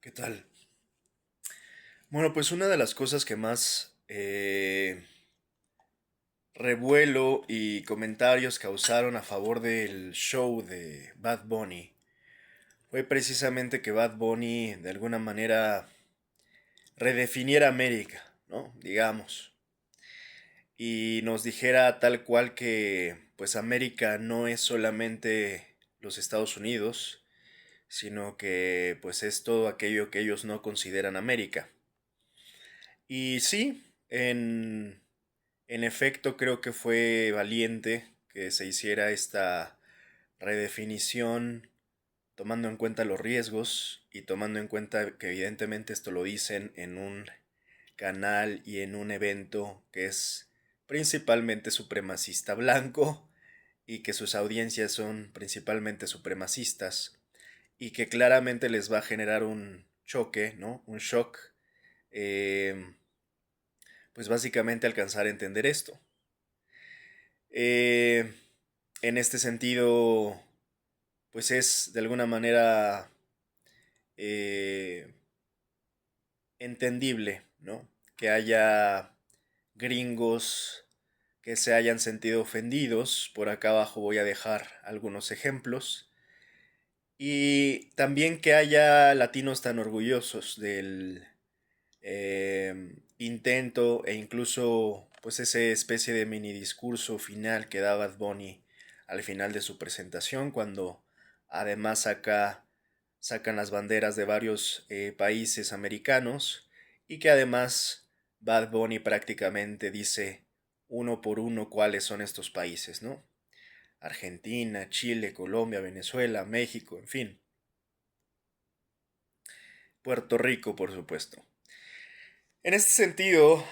¿Qué tal? Bueno, pues una de las cosas que más revuelo y comentarios causaron a favor del show de Bad Bunny fue precisamente que Bad Bunny de alguna manera redefiniera América, ¿no? Digamos, y nos dijera tal cual que pues América no es solamente los Estados Unidos, sino que pues es todo aquello que ellos no consideran América. Y sí, en efecto creo que fue valiente que se hiciera esta redefinición tomando en cuenta los riesgos y tomando en cuenta que evidentemente esto lo dicen en un canal y en un evento que es principalmente supremacista blanco y que sus audiencias son principalmente supremacistas y que claramente les va a generar un choque, ¿no? Un shock. eh, pues básicamente alcanzar a entender esto. Eh, en este sentido, pues es de alguna manera eh, entendible, ¿no? Que haya gringos que se hayan sentido ofendidos. Por acá abajo voy a dejar algunos ejemplos. Y también que haya latinos tan orgullosos del intento e incluso pues esa especie de mini discurso final que da Bad Bunny al final de su presentación cuando además sacan las banderas de varios países americanos y que además Bad Bunny prácticamente dice uno por uno cuáles son estos países, ¿no? Argentina, Chile, Colombia, Venezuela, México, en fin. Puerto Rico, por supuesto. En este sentido,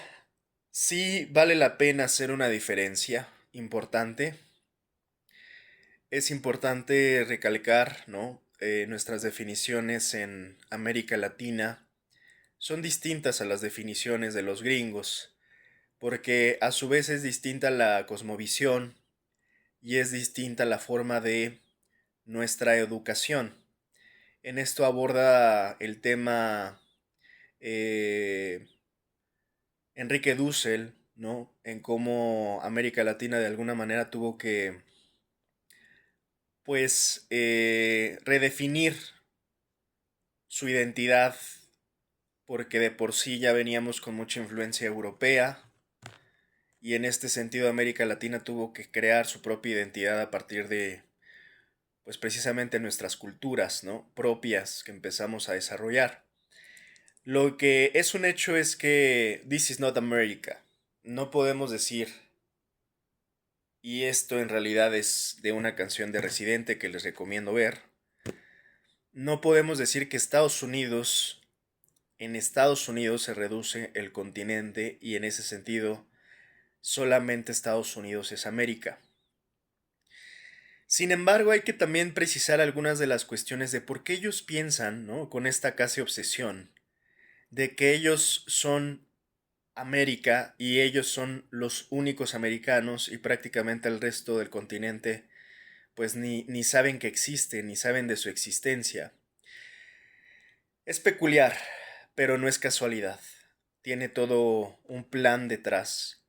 sí vale la pena hacer una diferencia importante. Es importante recalcar, ¿no? Nuestras definiciones en América Latina son distintas a las definiciones de los gringos, porque a su vez es distinta la cosmovisión y es distinta la forma de nuestra educación. En esto aborda el tema eh, Enrique Dussel, ¿no? En cómo América Latina de alguna manera tuvo que, pues, redefinir su identidad, porque de por sí ya veníamos con mucha influencia europea, y en este sentido América Latina tuvo que crear su propia identidad a partir de, pues, precisamente nuestras culturas, ¿no? Propias que empezamos a desarrollar. Lo que es un hecho es que this is not America. No podemos decir. Y esto en realidad es de una canción de Residente que les recomiendo ver. No podemos decir que en Estados Unidos se reduce el continente y en ese sentido solamente Estados Unidos es América. Sin embargo, hay que también precisar algunas de las cuestiones de por qué ellos piensan, ¿no? Con esta casi obsesión, de que ellos son América y ellos son los únicos americanos y prácticamente el resto del continente pues ni saben que existe, ni saben de su existencia. Es peculiar, pero no es casualidad. Tiene todo un plan detrás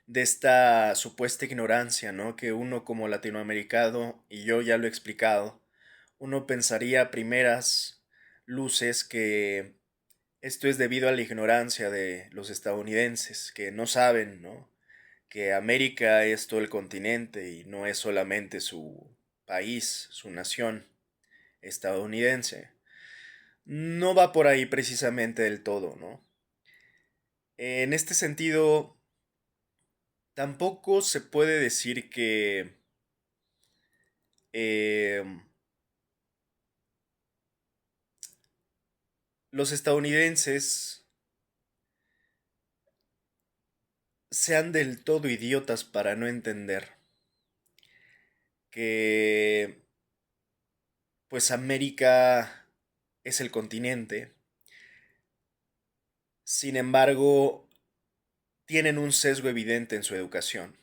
de esta supuesta ignorancia, ¿no? Que uno como latinoamericano, y yo ya lo he explicado, uno pensaría a primeras luces que esto es debido a la ignorancia de los estadounidenses, que no saben, ¿no? Que América es todo el continente y no es solamente su país, su nación estadounidense. No va por ahí precisamente del todo, ¿no? En este sentido, tampoco se puede decir que eh, los estadounidenses sean del todo idiotas para no entender que pues América es el continente. Sin embargo, tienen un sesgo evidente en su educación,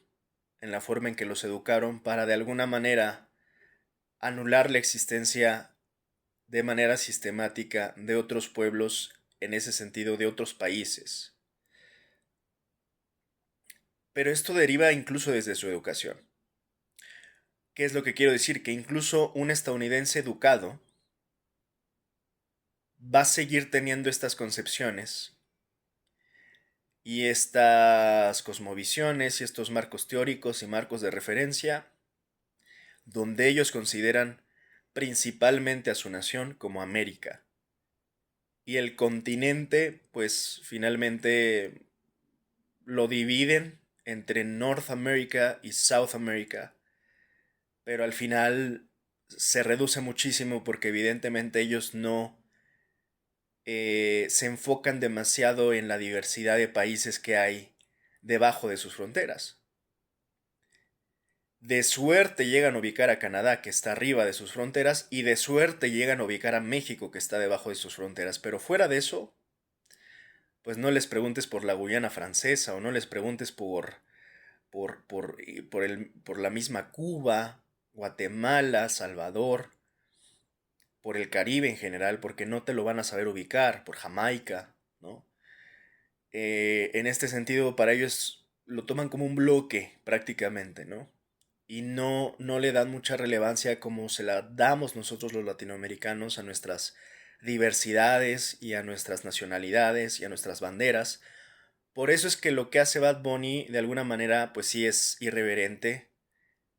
en la forma en que los educaron para de alguna manera anular la existencia de manera sistemática de otros pueblos, en ese sentido de otros países. Pero esto deriva incluso desde su educación. ¿Qué es lo que quiero decir? Que incluso un estadounidense educado va a seguir teniendo estas concepciones y estas cosmovisiones y estos marcos teóricos y marcos de referencia, donde ellos consideran principalmente a su nación como América. Y el continente, pues finalmente lo dividen entre North America y South America, pero al final se reduce muchísimo porque evidentemente ellos no se enfocan demasiado en la diversidad de países que hay debajo de sus fronteras. De suerte llegan a ubicar a Canadá, que está arriba de sus fronteras, y de suerte llegan a ubicar a México, que está debajo de sus fronteras. Pero fuera de eso, pues no les preguntes por la Guyana Francesa o no les preguntes por la misma Cuba, Guatemala, Salvador, por el Caribe en general, porque no te lo van a saber ubicar, por Jamaica, ¿no? En este sentido, para ellos lo toman como un bloque prácticamente, ¿no? Y no le dan mucha relevancia como se la damos nosotros los latinoamericanos a nuestras diversidades y a nuestras nacionalidades y a nuestras banderas. Por eso es que lo que hace Bad Bunny de alguna manera pues sí es irreverente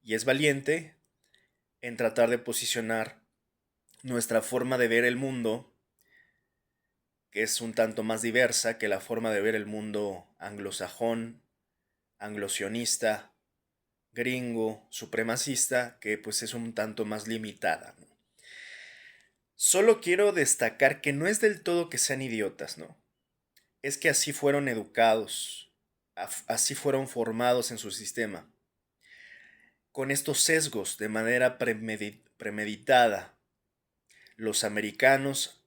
y es valiente en tratar de posicionar nuestra forma de ver el mundo, que es un tanto más diversa que la forma de ver el mundo anglosajón, anglosionista, gringo, supremacista, que pues es un tanto más limitada, ¿no? Solo quiero destacar que no es del todo que sean idiotas, ¿no? Es que así fueron educados, así fueron formados en su sistema, con estos sesgos de manera premeditada. Los americanos,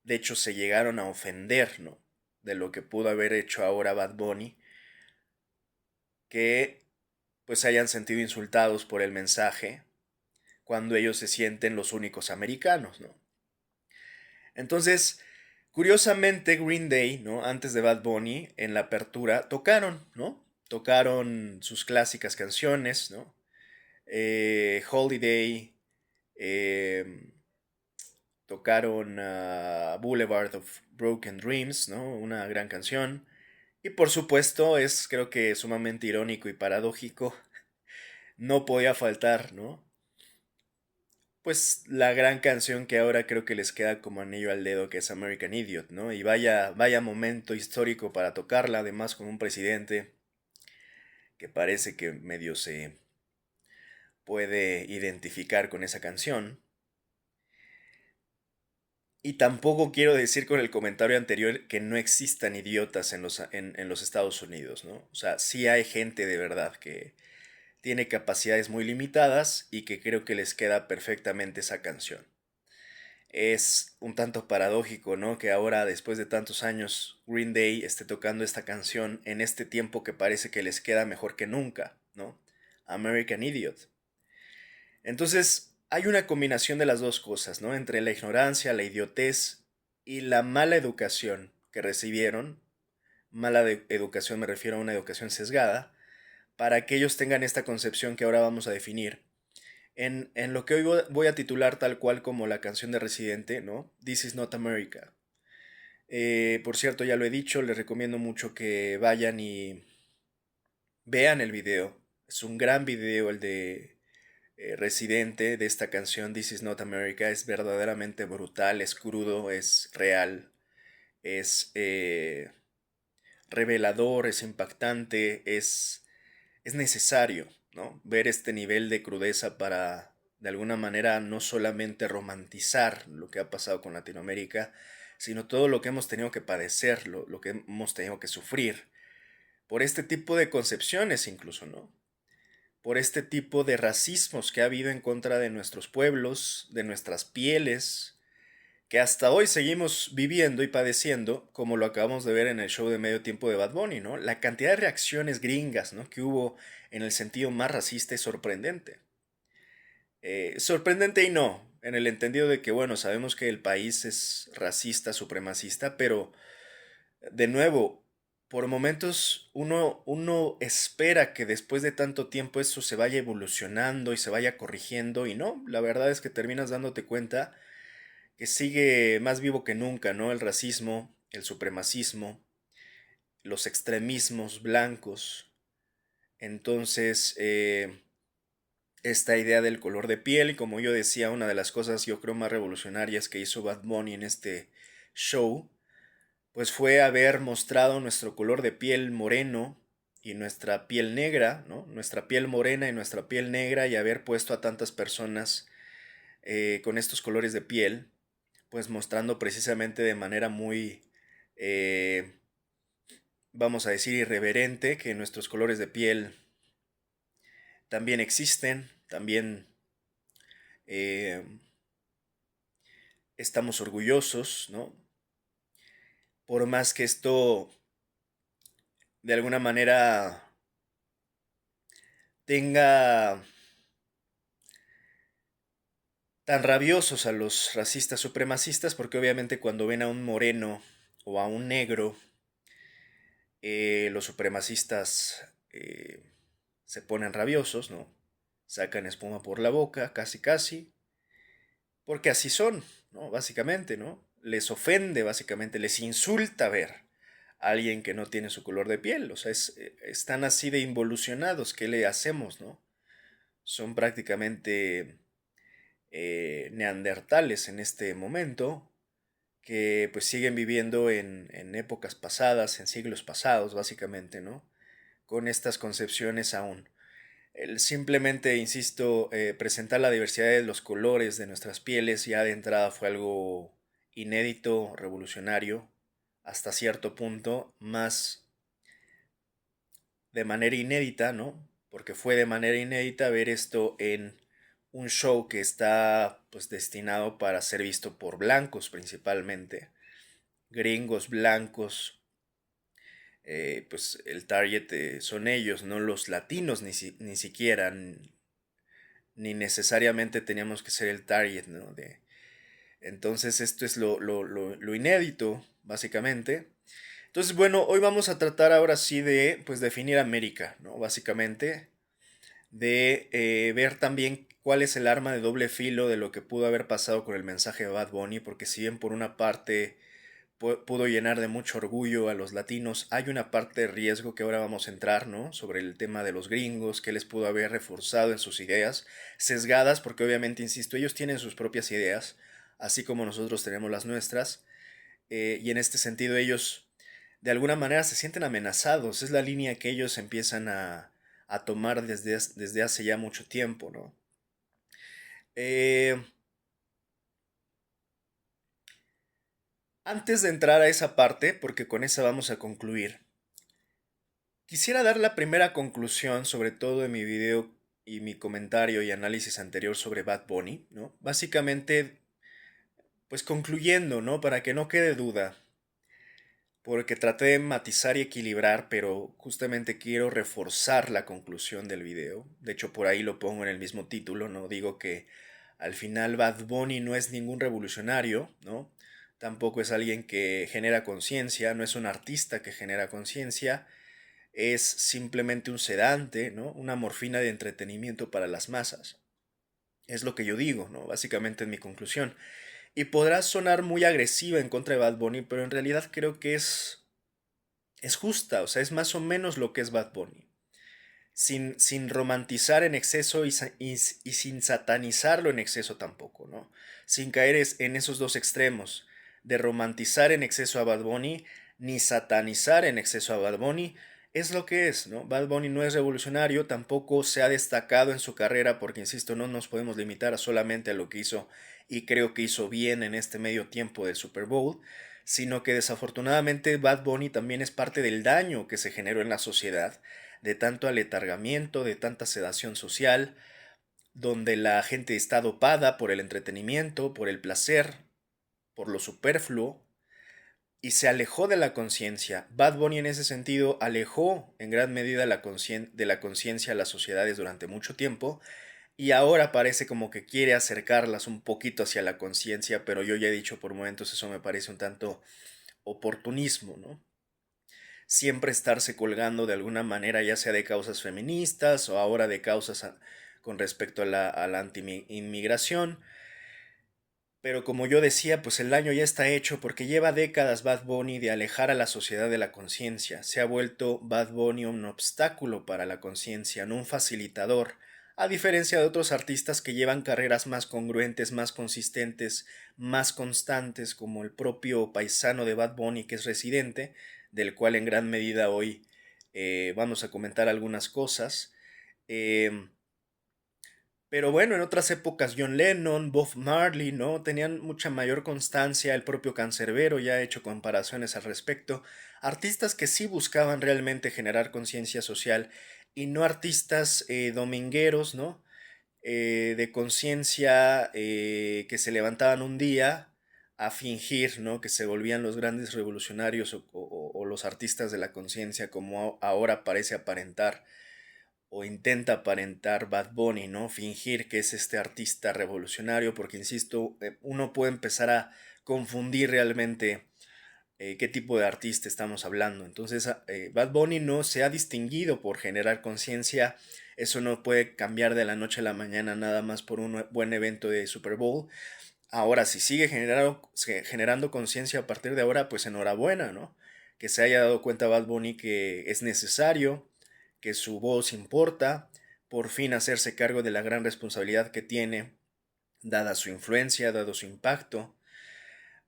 de hecho, se llegaron a ofender, ¿no? De lo que pudo haber hecho ahora Bad Bunny, que pues se hayan sentido insultados por el mensaje cuando ellos se sienten los únicos americanos, ¿no? Entonces, curiosamente, Green Day, ¿no? Antes de Bad Bunny, en la apertura, tocaron, ¿no? Tocaron sus clásicas canciones, ¿no? Holiday, eh, tocaron Boulevard of Broken Dreams, ¿no? Una gran canción. Y por supuesto, es creo que sumamente irónico y paradójico, no podía faltar, ¿no? Pues la gran canción que ahora creo que les queda como anillo al dedo, que es American Idiot, ¿no? Y vaya momento histórico para tocarla, además con un presidente que parece que medio se puede identificar con esa canción. Y tampoco quiero decir con el comentario anterior que no existan idiotas en los Estados Unidos, ¿no? O sea, sí hay gente de verdad que tiene capacidades muy limitadas y que creo que les queda perfectamente esa canción. Es un tanto paradójico, ¿no? Que ahora, después de tantos años, Green Day esté tocando esta canción en este tiempo que parece que les queda mejor que nunca, ¿no? American Idiot. Entonces, hay una combinación de las dos cosas, ¿no? Entre la ignorancia, la idiotez y la mala educación que recibieron. Educación me refiero a una educación sesgada, para que ellos tengan esta concepción que ahora vamos a definir en lo que hoy voy a titular tal cual como la canción de Residente, ¿no? This is not America. Por cierto, ya lo he dicho, les recomiendo mucho que vayan y vean el video. Es un gran video el de Residente de esta canción This is not America. Es verdaderamente brutal, es crudo, es real, es revelador, es impactante, es necesario, ¿no? Ver este nivel de crudeza para, de alguna manera, no solamente romantizar lo que ha pasado con Latinoamérica, sino todo lo que hemos tenido que padecer, lo que hemos tenido que sufrir, por este tipo de concepciones incluso, ¿no? Por este tipo de racismos que ha habido en contra de nuestros pueblos, de nuestras pieles, que hasta hoy seguimos viviendo y padeciendo, como lo acabamos de ver en el show de medio tiempo de Bad Bunny, ¿no? La cantidad de reacciones gringas, ¿no? Que hubo en el sentido más racista es sorprendente. Sorprendente y no, En el entendido de que, bueno, sabemos que el país es racista, supremacista, pero de nuevo, por momentos uno espera que después de tanto tiempo esto se vaya evolucionando y se vaya corrigiendo y no, la verdad es que terminas dándote cuenta que sigue más vivo que nunca, ¿no? El racismo, el supremacismo, los extremismos blancos. Entonces, esta idea del color de piel, y como yo decía, una de las cosas yo creo más revolucionarias que hizo Bad Bunny en este show, pues fue haber mostrado nuestro color de piel moreno y nuestra piel negra, ¿no? Nuestra piel morena y nuestra piel negra y haber puesto a tantas personas con estos colores de piel, pues mostrando precisamente de manera muy, eh, vamos a decir, irreverente que nuestros colores de piel también existen, también eh, estamos orgullosos, ¿no? Por más que esto de alguna manera tenga tan rabiosos a los racistas supremacistas, porque obviamente cuando ven a un moreno o a un negro, los supremacistas se ponen rabiosos, ¿no? Sacan espuma por la boca, casi casi, porque así son, ¿no? Básicamente, ¿no? Les ofende, básicamente, les insulta ver a alguien que no tiene su color de piel, o sea, están así de involucionados, ¿qué le hacemos, no? Son prácticamente neandertales en este momento, que pues siguen viviendo en épocas pasadas, en siglos pasados, básicamente, ¿no? Con estas concepciones aún. El simplemente, insisto, presentar la diversidad de los colores de nuestras pieles ya de entrada fue algo inédito, revolucionario, hasta cierto punto, más de manera inédita, ¿no? Porque fue de manera inédita ver esto en un show que está pues destinado para ser visto por blancos principalmente, gringos blancos, pues el target son ellos, no los latinos ni siquiera, ni necesariamente teníamos que ser el target, ¿no? Entonces esto es lo inédito, básicamente. Entonces, bueno, hoy vamos a tratar ahora sí de, pues, definir América, ¿no? Básicamente, de ver también cuál es el arma de doble filo de lo que pudo haber pasado con el mensaje de Bad Bunny, porque si bien por una parte pudo llenar de mucho orgullo a los latinos, hay una parte de riesgo que ahora vamos a entrar, ¿no? Sobre el tema de los gringos, que les pudo haber reforzado en sus ideas, sesgadas, porque obviamente, insisto, ellos tienen sus propias ideas, así como nosotros tenemos las nuestras, y en este sentido ellos de alguna manera se sienten amenazados, es la línea que ellos empiezan a tomar desde hace ya mucho tiempo, ¿no? Eh, Antes de entrar a esa parte, porque con esa vamos a concluir, quisiera dar la primera conclusión, sobre todo de mi video y mi comentario y análisis anterior sobre Bad Bunny, ¿no? Básicamente, pues concluyendo, ¿no? Para que no quede duda, porque traté de matizar y equilibrar, pero justamente quiero reforzar la conclusión del video. De hecho, por ahí lo pongo en el mismo título, ¿no? Digo que al final Bad Bunny no es ningún revolucionario, ¿no? Tampoco es alguien que genera conciencia, no es un artista que genera conciencia, es simplemente un sedante, ¿no? Una morfina de entretenimiento para las masas. Es lo que yo digo, ¿no? Básicamente en mi conclusión. Y podrá sonar muy agresiva en contra de Bad Bunny, pero en realidad creo que es justa, o sea, es más o menos lo que es Bad Bunny. Sin romantizar en exceso y sin satanizarlo en exceso tampoco, ¿no? Sin caer en esos dos extremos, de romantizar en exceso a Bad Bunny, ni satanizar en exceso a Bad Bunny, es lo que es, ¿no? Bad Bunny no es revolucionario, tampoco se ha destacado en su carrera, porque insisto, no nos podemos limitar a solamente a lo que hizo y creo que hizo bien en este medio tiempo del Super Bowl, sino que desafortunadamente Bad Bunny también es parte del daño que se generó en la sociedad, de tanto aletargamiento, de tanta sedación social, donde la gente está dopada por el entretenimiento, por el placer, por lo superfluo, y se alejó de la conciencia. Bad Bunny en ese sentido alejó en gran medida de la conciencia a las sociedades durante mucho tiempo, y ahora parece como que quiere acercarlas un poquito hacia la conciencia, pero yo ya he dicho por momentos eso me parece un tanto oportunismo, ¿no? Siempre estarse colgando de alguna manera, ya sea de causas feministas o ahora de causas con respecto a la anti-inmigración. Pero como yo decía, pues el daño ya está hecho porque lleva décadas Bad Bunny de alejar a la sociedad de la conciencia. Se ha vuelto Bad Bunny un obstáculo para la conciencia, no un facilitador, a diferencia de otros artistas que llevan carreras más congruentes, más consistentes, más constantes, como el propio paisano de Bad Bunny que es Residente, del cual en gran medida hoy vamos a comentar algunas cosas. Eh, pero bueno, en otras épocas John Lennon, Bob Marley, ¿no? Tenían mucha mayor constancia, el propio Canserbero ya ha hecho comparaciones al respecto. Artistas que sí buscaban realmente generar conciencia social y no artistas domingueros, ¿no? De conciencia que se levantaban un día a fingir, ¿no? Que se volvían los grandes revolucionarios o los artistas de la conciencia como ahora parece aparentar o intenta aparentar Bad Bunny, ¿no? Fingir que es este artista revolucionario, porque insisto, uno puede empezar a confundir realmente qué tipo de artista estamos hablando. Entonces, Bad Bunny no se ha distinguido por generar conciencia. Eso no puede cambiar de la noche a la mañana nada más por un buen evento de Super Bowl. Ahora, si sigue generando conciencia a partir de ahora, pues enhorabuena, ¿no? Que se haya dado cuenta Bad Bunny que es necesario, que su voz importa, por fin hacerse cargo de la gran responsabilidad que tiene, dada su influencia, dado su impacto,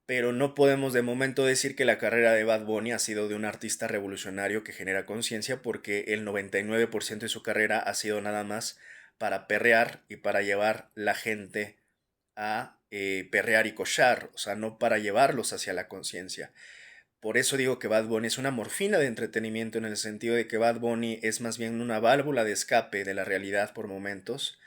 pero no podemos de momento decir que la carrera de Bad Bunny ha sido de un artista revolucionario que genera conciencia, porque el 99% de su carrera ha sido nada más para perrear y para llevar la gente a perrear y cochar, o sea, no para llevarlos hacia la conciencia. Por eso digo que Bad Bunny es una morfina de entretenimiento en el sentido de que Bad Bunny es más bien una válvula de escape de la realidad por momentos.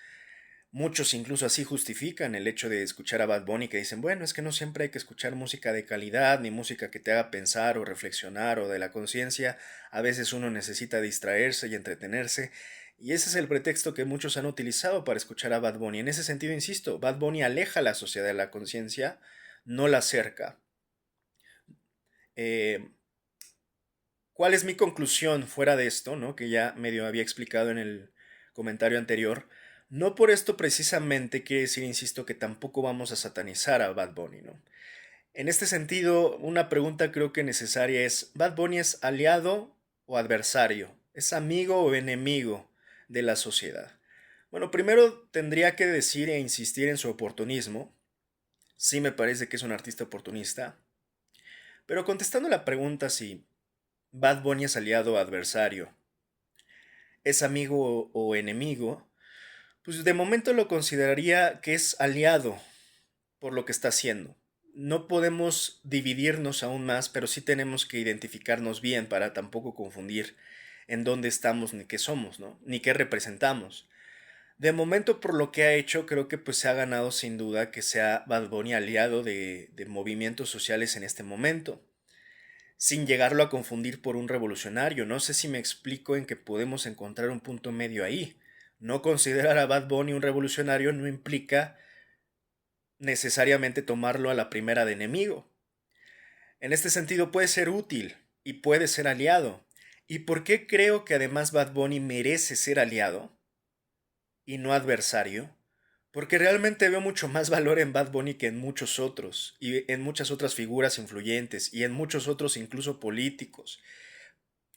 Muchos incluso así justifican el hecho de escuchar a Bad Bunny que dicen, bueno, es que no siempre hay que escuchar música de calidad, ni música que te haga pensar o reflexionar o de la conciencia. A veces uno necesita distraerse y entretenerse. Y ese es el pretexto que muchos han utilizado para escuchar a Bad Bunny. En ese sentido, insisto, Bad Bunny aleja a la sociedad de la conciencia, no la acerca. Eh, ¿Cuál es mi conclusión fuera de esto, ¿no? Que ya medio había explicado en el comentario anterior? No por esto precisamente quiere decir, insisto, que tampoco vamos a satanizar a Bad Bunny, ¿no? En este sentido, una pregunta creo que necesaria es, ¿Bad Bunny es aliado o adversario? ¿Es amigo o enemigo de la sociedad? Bueno, primero tendría que decir e insistir en su oportunismo. Sí me parece que es un artista oportunista. Pero contestando la pregunta si Bad Bunny es aliado o adversario, es amigo o enemigo, pues de momento lo consideraría que es aliado por lo que está haciendo. No podemos dividirnos aún más, pero sí tenemos que identificarnos bien para tampoco confundir en dónde estamos ni qué somos, ¿no? Ni qué representamos. De momento, por lo que ha hecho, creo que pues se ha ganado sin duda que sea Bad Bunny aliado de movimientos sociales en este momento, sin llegarlo a confundir por un revolucionario. No sé si me explico en que podemos encontrar un punto medio ahí. No considerar a Bad Bunny un revolucionario no implica necesariamente tomarlo a la primera de enemigo. En este sentido puede ser útil y puede ser aliado. ¿Y por qué creo que además Bad Bunny merece ser aliado y no adversario? Porque realmente veo mucho más valor en Bad Bunny que en muchos otros, y en muchas otras figuras influyentes, y en muchos otros incluso políticos,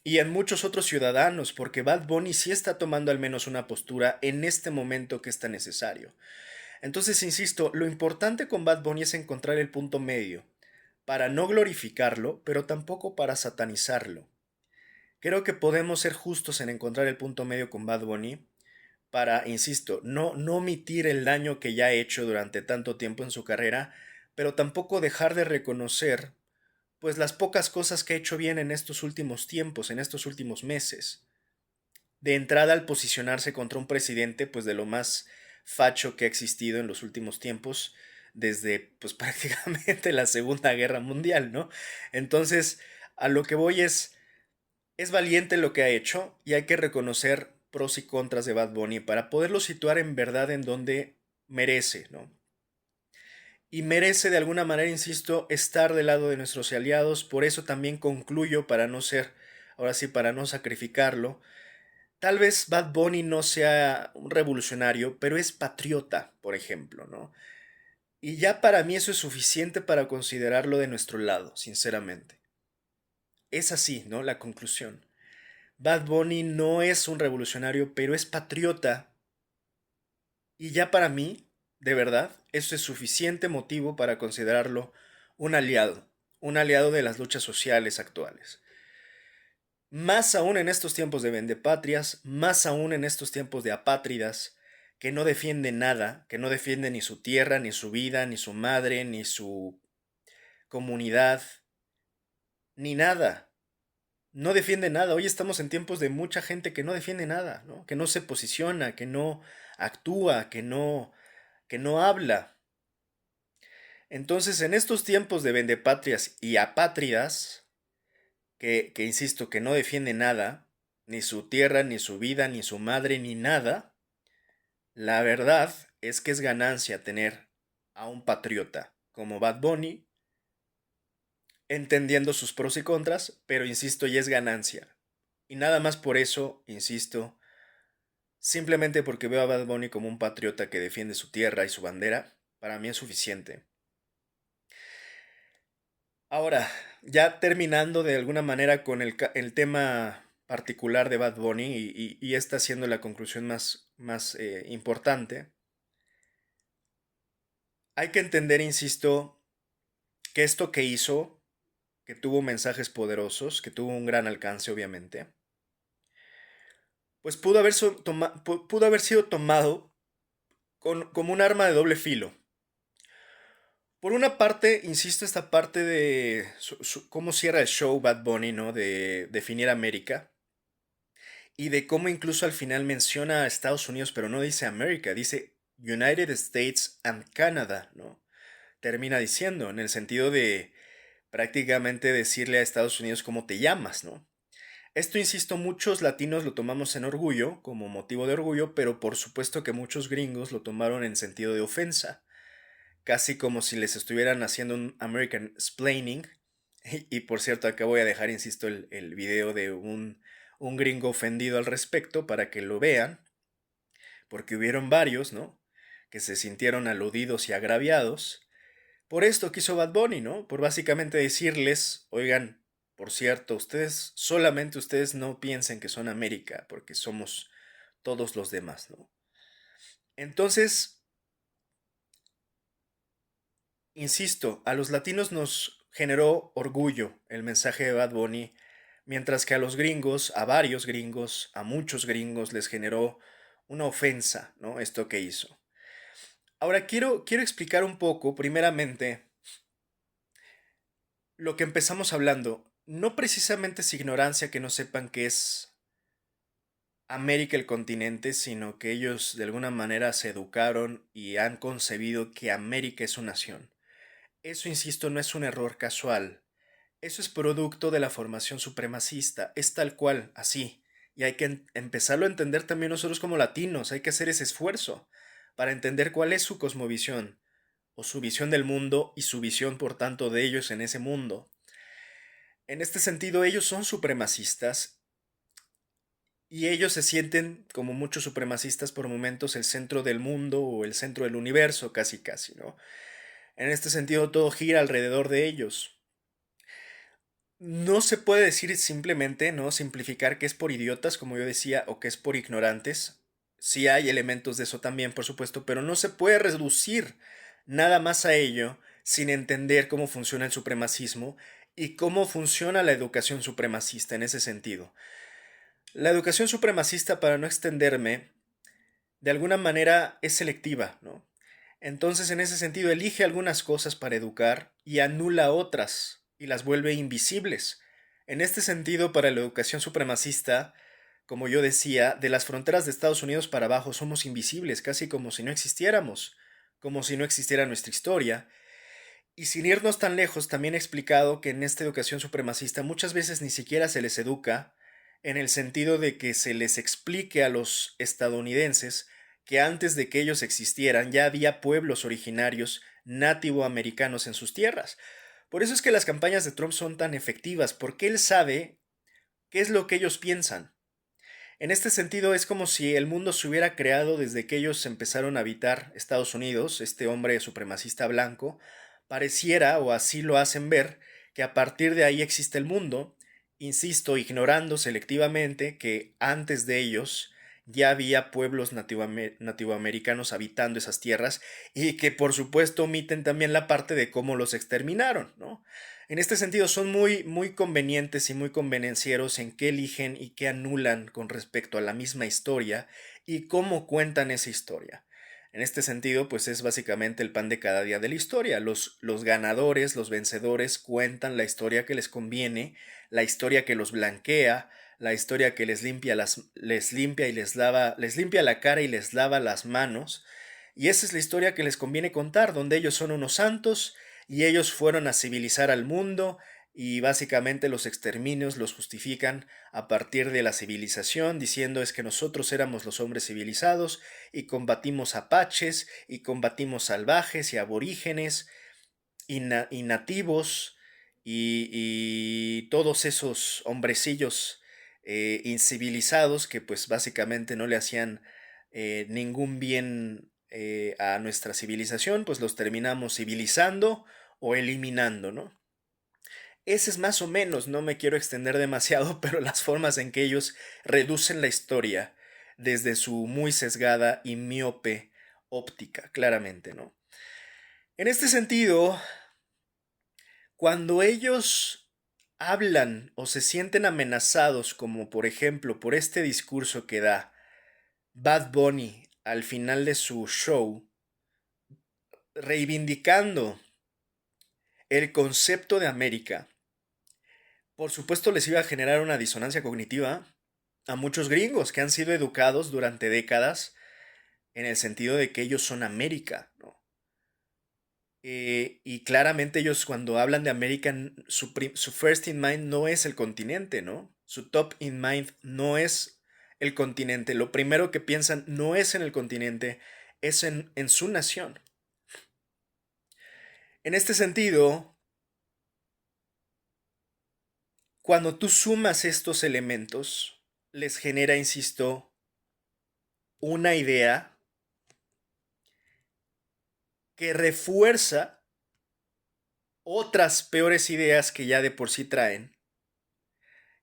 y en muchos otros ciudadanos, porque Bad Bunny sí está tomando al menos una postura en este momento que es tan necesario. Entonces, insisto, lo importante con Bad Bunny es encontrar el punto medio, para no glorificarlo, pero tampoco para satanizarlo. Creo que podemos ser justos en encontrar el punto medio con Bad Bunny para, insisto, no omitir el daño que ya ha hecho durante tanto tiempo en su carrera, pero tampoco dejar de reconocer pues las pocas cosas que ha hecho bien en estos últimos tiempos, en estos últimos meses. De entrada al posicionarse contra un presidente pues de lo más facho que ha existido en los últimos tiempos desde pues prácticamente la Segunda Guerra Mundial, ¿no? Entonces, a lo que voy es valiente lo que ha hecho y hay que reconocer pros y contras de Bad Bunny para poderlo situar en verdad en donde merece, ¿no? Y merece de alguna manera, insisto, estar del lado de nuestros aliados. Por eso también concluyo, para no ser, ahora sí, para no sacrificarlo. Tal vez Bad Bunny no sea un revolucionario, pero es patriota, por ejemplo, ¿no? Y ya para mí eso es suficiente para considerarlo de nuestro lado, sinceramente. Es así, ¿no? La conclusión. Bad Bunny no es un revolucionario, pero es patriota. Y ya para mí, de verdad, eso es suficiente motivo para considerarlo un aliado de las luchas sociales actuales. Más aún en estos tiempos de vendepatrias, más aún en estos tiempos de apátridas, que no defienden nada, que no defienden ni su tierra, ni su vida, ni su madre, ni su comunidad, ni nada. No defiende nada. Hoy estamos en tiempos de mucha gente que no defiende nada, ¿no? Que no se posiciona, que no actúa, que no habla. Entonces, en estos tiempos de vendepatrias y apátridas, insisto, que no defiende nada, ni su tierra, ni su vida, ni su madre, ni nada, la verdad es que es ganancia tener a un patriota como Bad Bunny, entendiendo sus pros y contras, pero insisto, ya es ganancia. Y nada más por eso, insisto, simplemente porque veo a Bad Bunny como un patriota que defiende su tierra y su bandera, para mí es suficiente. Ahora, ya terminando de alguna manera con el tema particular de Bad Bunny y esta siendo la conclusión más importante, hay que entender, insisto, que esto que hizo, que tuvo mensajes poderosos, que tuvo un gran alcance obviamente, pues pudo haber sido tomado como un arma de doble filo. Por una parte, insisto, esta parte de cómo cierra el show Bad Bunny, ¿no? De definir América. Y de cómo incluso al final menciona a Estados Unidos, pero no dice América, dice United States and Canada, ¿no? Termina diciendo, en el sentido de prácticamente decirle a Estados Unidos cómo te llamas, ¿no? Esto, insisto, muchos latinos lo tomamos en orgullo, como motivo de orgullo, pero por supuesto que muchos gringos lo tomaron en sentido de ofensa, casi como si les estuvieran haciendo un American splaining. Y por cierto, acá voy a dejar, insisto, el video de un gringo ofendido al respecto para que lo vean, porque hubieron varios, ¿no? Que se sintieron aludidos y agraviados. Por esto quiso Bad Bunny, ¿no? Por básicamente decirles, oigan, por cierto, solamente ustedes no piensen que son América, porque somos todos los demás, ¿no? Entonces, insisto, a los latinos nos generó orgullo el mensaje de Bad Bunny, mientras que a los gringos, a varios gringos, a muchos gringos les generó una ofensa, ¿no? Esto que hizo. Ahora quiero explicar un poco, primeramente, lo que empezamos hablando. No precisamente es ignorancia que no sepan que es América el continente, sino que ellos de alguna manera se educaron y han concebido que América es su nación. Eso, insisto, no es un error casual. Eso es producto de la formación supremacista. Es tal cual, así. Y hay que empezarlo a entender también nosotros como latinos. Hay que hacer ese esfuerzo para entender cuál es su cosmovisión o su visión del mundo y su visión, por tanto, de ellos en ese mundo. En este sentido, ellos son supremacistas y ellos se sienten, como muchos supremacistas, por momentos el centro del mundo o el centro del universo, casi casi, ¿no? En este sentido, todo gira alrededor de ellos. No se puede decir simplemente, ¿no? Simplificar que es por idiotas, como yo decía, o que es por ignorantes. Sí hay elementos de eso también, por supuesto, pero no se puede reducir nada más a ello sin entender cómo funciona el supremacismo y cómo funciona la educación supremacista en ese sentido. La educación supremacista, para no extenderme, de alguna manera es selectiva, ¿no? Entonces, en ese sentido, elige algunas cosas para educar y anula otras y las vuelve invisibles. En este sentido, para la educación supremacista, como yo decía, de las fronteras de Estados Unidos para abajo somos invisibles, casi como si no existiéramos, como si no existiera nuestra historia. Y sin irnos tan lejos, también he explicado que en esta educación supremacista muchas veces ni siquiera se les educa en el sentido de que se les explique a los estadounidenses que antes de que ellos existieran ya había pueblos originarios nativoamericanos en sus tierras. Por eso es que las campañas de Trump son tan efectivas, porque él sabe qué es lo que ellos piensan. En este sentido, es como si el mundo se hubiera creado desde que ellos empezaron a habitar Estados Unidos, este hombre supremacista blanco, pareciera, o así lo hacen ver, que a partir de ahí existe el mundo, insisto, ignorando selectivamente que antes de ellos ya había pueblos nativoamericanos habitando esas tierras y que por supuesto omiten también la parte de cómo los exterminaron, ¿no? En este sentido, son muy convenientes y muy convenencieros en qué eligen y qué anulan con respecto a la misma historia y cómo cuentan esa historia. En este sentido, pues es básicamente el pan de cada día de la historia. Los ganadores, los vencedores cuentan la historia que les conviene, la historia que los blanquea, la historia que les limpia, les limpia y les limpia la cara y les lava las manos. Y esa es la historia que les conviene contar, donde ellos son unos santos y ellos fueron a civilizar al mundo y básicamente los exterminios los justifican a partir de la civilización, diciendo es que nosotros éramos los hombres civilizados y combatimos apaches y combatimos salvajes y aborígenes y nativos y todos esos hombrecillos incivilizados que pues básicamente no le hacían ningún bien a nuestra civilización, pues los terminamos civilizando o eliminando, ¿no? Ese es más o menos, no me quiero extender demasiado, pero las formas en que ellos reducen la historia desde su muy sesgada y miope óptica, claramente, ¿no? En este sentido, cuando ellos hablan o se sienten amenazados, como por ejemplo por este discurso que da Bad Bunny al final de su show, reivindicando el concepto de América, por supuesto les iba a generar una disonancia cognitiva a muchos gringos que han sido educados durante décadas en el sentido de que ellos son América, ¿no? Y claramente ellos cuando hablan de América, su first in mind no es el continente, ¿no? Su top in mind no es el continente. Lo primero que piensan no es en el continente, es en su nación. En este sentido, cuando tú sumas estos elementos, les genera, insisto, una idea que refuerza otras peores ideas que ya de por sí traen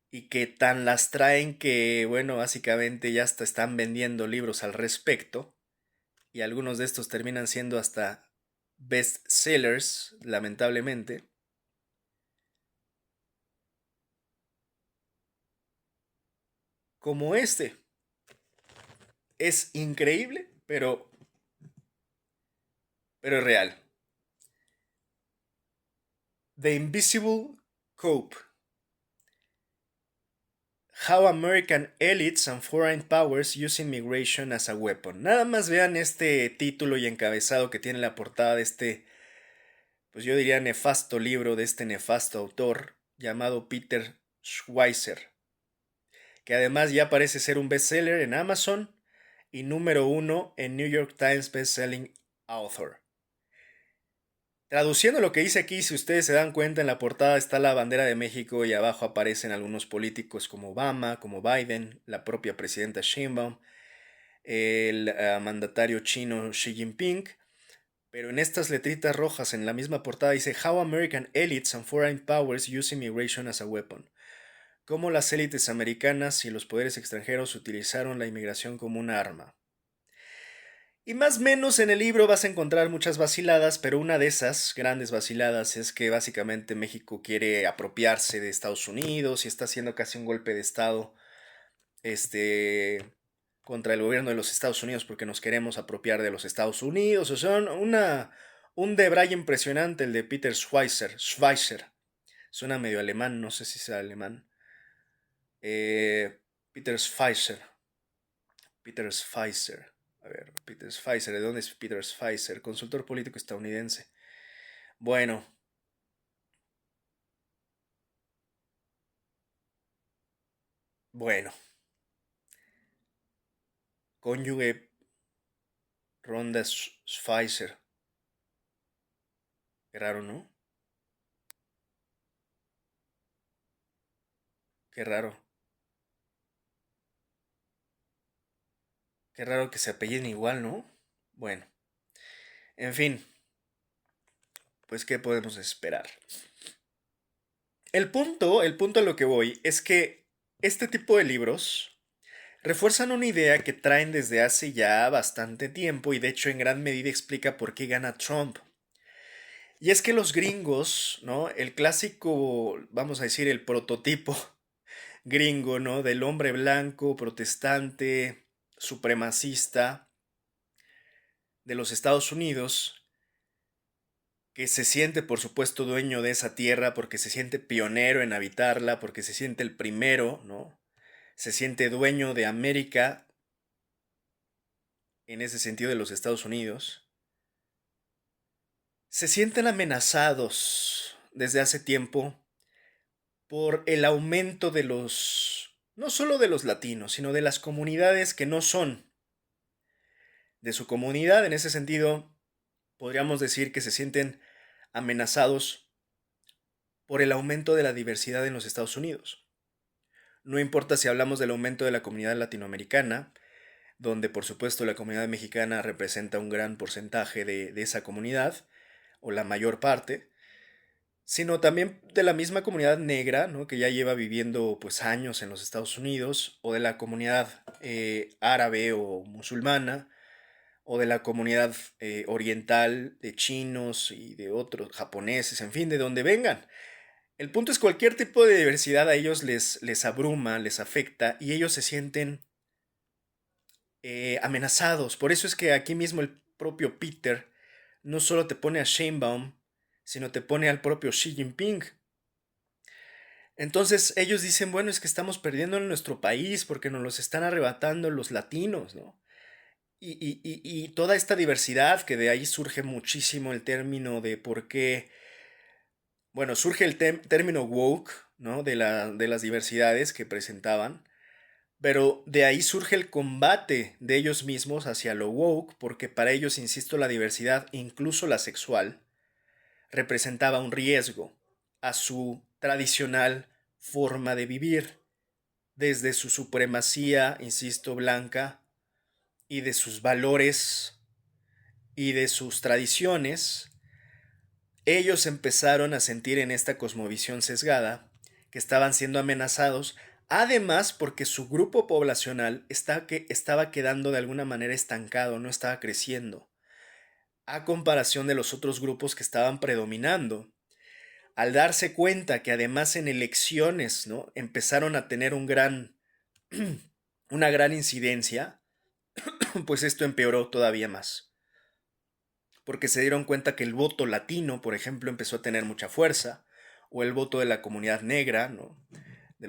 y que tan las traen que, bueno, básicamente ya hasta están vendiendo libros al respecto y algunos de estos terminan siendo hasta bestsellers, lamentablemente, como este. Es increíble, pero es real. The Invisible Cope. How American Elites and Foreign Powers Use Immigration as a Weapon. Nada más vean este título y encabezado que tiene la portada de este, pues yo diría nefasto libro de este nefasto autor llamado Peter Schweizer, que además ya parece ser un bestseller en Amazon y número uno en New York Times Bestselling Author. Traduciendo lo que dice aquí, si ustedes se dan cuenta, en la portada está la bandera de México y abajo aparecen algunos políticos como Obama, como Biden, la propia presidenta Sheinbaum, el mandatario chino Xi Jinping, pero en estas letritas rojas en la misma portada dice How American Elites and Foreign Powers Use Immigration as a Weapon. Cómo las élites americanas y los poderes extranjeros utilizaron la inmigración como una arma. Y más o menos en el libro vas a encontrar muchas vaciladas, pero una de esas grandes vaciladas es que básicamente México quiere apropiarse de Estados Unidos y está haciendo casi un golpe de estado este, contra el gobierno de los Estados Unidos porque nos queremos apropiar de los Estados Unidos. O sea, un debraye impresionante el de Peter Schweizer. Schweizer. Suena medio alemán, no sé si sea alemán. Peter Schweizer. Peter Schweizer. A ver, Peter Schweizer, ¿de dónde es Peter Schweizer? Consultor político estadounidense. Bueno, Bueno, cónyuge Ronda Pfizer. Qué raro, ¿no? Qué raro. Qué raro que se apelliden igual, ¿no? Bueno, en fin, pues ¿qué podemos esperar? El punto a lo que voy es que este tipo de libros refuerzan una idea que traen desde hace ya bastante tiempo y de hecho en gran medida explica por qué gana Trump. Y es que los gringos, ¿no? El clásico, vamos a decir, el prototipo gringo, ¿no? Del hombre blanco, protestante, supremacista de los Estados Unidos, que se siente, por supuesto, dueño de esa tierra porque se siente pionero en habitarla, porque se siente el primero, ¿no? Se siente dueño de América, en ese sentido de los Estados Unidos. Se sienten amenazados desde hace tiempo por el aumento de los, no solo de los latinos, sino de las comunidades que no son de su comunidad. En ese sentido, podríamos decir que se sienten amenazados por el aumento de la diversidad en los Estados Unidos. No importa si hablamos del aumento de la comunidad latinoamericana, donde por supuesto la comunidad mexicana representa un gran porcentaje de esa comunidad, o la mayor parte, sino también de la misma comunidad negra, ¿no? Que ya lleva viviendo pues años en los Estados Unidos, o de la comunidad árabe o musulmana, o de la comunidad oriental de chinos y de otros japoneses, en fin, de donde vengan. El punto es cualquier tipo de diversidad a ellos les abruma, les afecta y ellos se sienten amenazados. Por eso es que aquí mismo el propio Peter no solo te pone a Sheinbaum, sino te pone al propio Xi Jinping. Entonces ellos dicen, bueno, es que estamos perdiendo en nuestro país porque nos los están arrebatando los latinos, ¿no? Y toda esta diversidad, que de ahí surge muchísimo el término de por qué, bueno, surge el término woke, ¿no? De las diversidades que presentaban, pero de ahí surge el combate de ellos mismos hacia lo woke, porque para ellos, insisto, la diversidad, incluso la sexual, representaba un riesgo a su tradicional forma de vivir, desde su supremacía, insisto, blanca, y de sus valores y de sus tradiciones. Ellos empezaron a sentir en esta cosmovisión sesgada que estaban siendo amenazados, además porque su grupo poblacional estaba quedando de alguna manera estancado, no estaba creciendo, a comparación de los otros grupos que estaban predominando. Al darse cuenta que además en elecciones, ¿no? Empezaron a tener una gran incidencia, pues esto empeoró todavía más. Porque se dieron cuenta que el voto latino, por ejemplo, empezó a tener mucha fuerza, o el voto de la comunidad negra, ¿no? De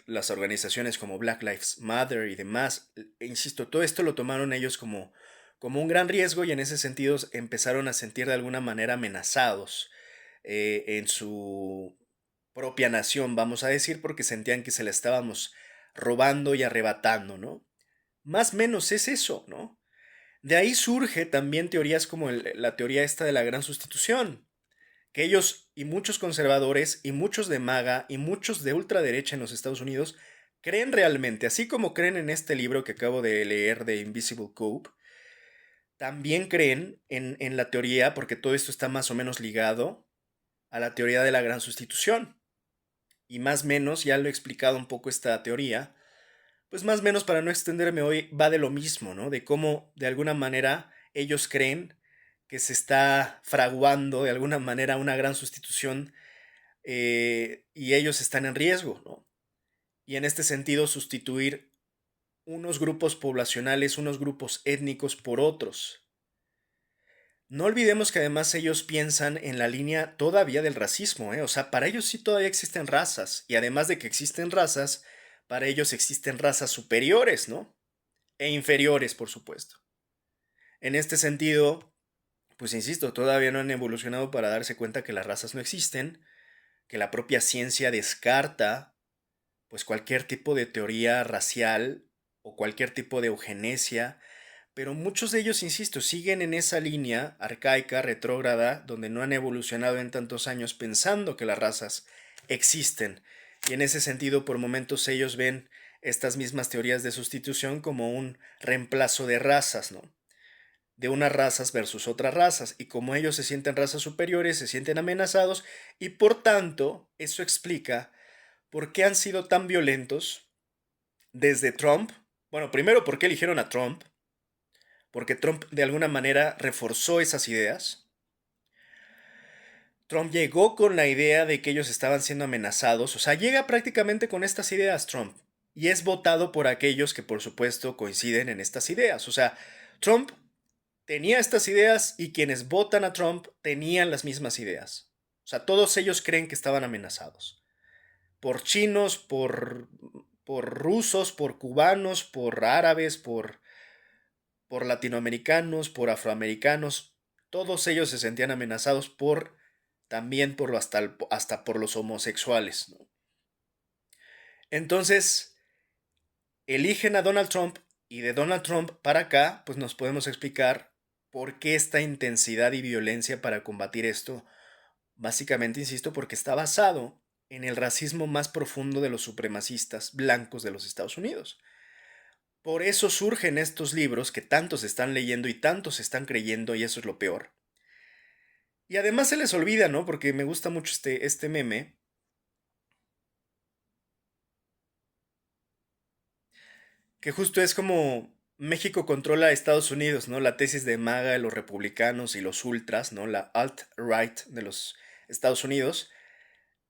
las organizaciones como Black Lives Matter y demás. E insisto, todo esto lo tomaron ellos como un gran riesgo y en ese sentido empezaron a sentir de alguna manera amenazados en su propia nación, vamos a decir, porque sentían que se la estábamos robando y arrebatando, ¿no? Más o menos es eso, ¿no? De ahí surge también teorías como la teoría esta de la gran sustitución, que ellos y muchos conservadores y muchos de MAGA y muchos de ultraderecha en los Estados Unidos creen realmente, así como creen en este libro que acabo de leer de Invisible Cope, también creen en la teoría, porque todo esto está más o menos ligado a la teoría de la gran sustitución. Y más o menos, ya lo he explicado un poco esta teoría, pues más o menos para no extenderme hoy, va de lo mismo, ¿no? De cómo de alguna manera ellos creen que se está fraguando de alguna manera una gran sustitución y ellos están en riesgo, ¿no? Y en este sentido sustituir unos grupos poblacionales, unos grupos étnicos por otros. No olvidemos que además ellos piensan en la línea todavía del racismo, ¿eh? O sea, para ellos sí todavía existen razas, y además de que existen razas, para ellos existen razas superiores, ¿no? E inferiores, por supuesto. En este sentido, pues insisto, todavía no han evolucionado para darse cuenta que las razas no existen, que la propia ciencia descarta pues cualquier tipo de teoría racial o cualquier tipo de eugenesia, pero muchos de ellos, insisto, siguen en esa línea arcaica, retrógrada, donde no han evolucionado en tantos años pensando que las razas existen. Y en ese sentido, por momentos ellos ven estas mismas teorías de sustitución como un reemplazo de razas, ¿no? De unas razas versus otras razas. Y como ellos se sienten razas superiores, se sienten amenazados y por tanto, eso explica por qué han sido tan violentos desde Trump. Bueno, primero, ¿por qué eligieron a Trump? Porque Trump de alguna manera reforzó esas ideas. Trump llegó con la idea de que ellos estaban siendo amenazados, o sea, llega prácticamente con estas ideas Trump, y es votado por aquellos que por supuesto coinciden en estas ideas. O sea, Trump tenía estas ideas y quienes votan a Trump tenían las mismas ideas. O sea, todos ellos creen que estaban amenazados. Por chinos, por rusos, por cubanos, por árabes, por latinoamericanos, por afroamericanos, todos ellos se sentían amenazados por también por lo hasta por los homosexuales, ¿no? Entonces, eligen a Donald Trump y de Donald Trump para acá, pues nos podemos explicar por qué esta intensidad y violencia para combatir esto. Básicamente, insisto, porque está basado en el racismo más profundo de los supremacistas blancos de los Estados Unidos. Por eso surgen estos libros que tantos están leyendo y tantos están creyendo, y eso es lo peor. Y además se les olvida, ¿no? Porque me gusta mucho este meme, que justo es como México controla a Estados Unidos, ¿no? La tesis de MAGA, los republicanos y los ultras, ¿no? La alt-right de los Estados Unidos.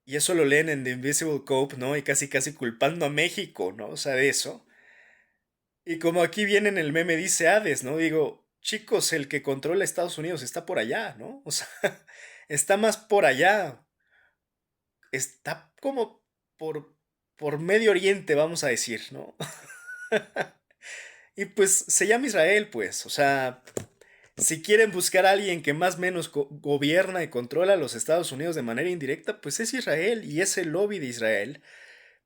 Y eso lo leen en The Invisible Cope, ¿no? Y casi casi culpando a México, ¿no? O sea, de eso. Y como aquí viene en el meme, dice Hades, ¿no? Digo, chicos, el que controla Estados Unidos está por allá, ¿no? O sea, está más por allá. Está como por, por Medio Oriente, vamos a decir, ¿no? Y pues se llama Israel, pues. O sea, si quieren buscar a alguien que más o menos gobierna y controla a los Estados Unidos de manera indirecta, pues es Israel y es el lobby de Israel.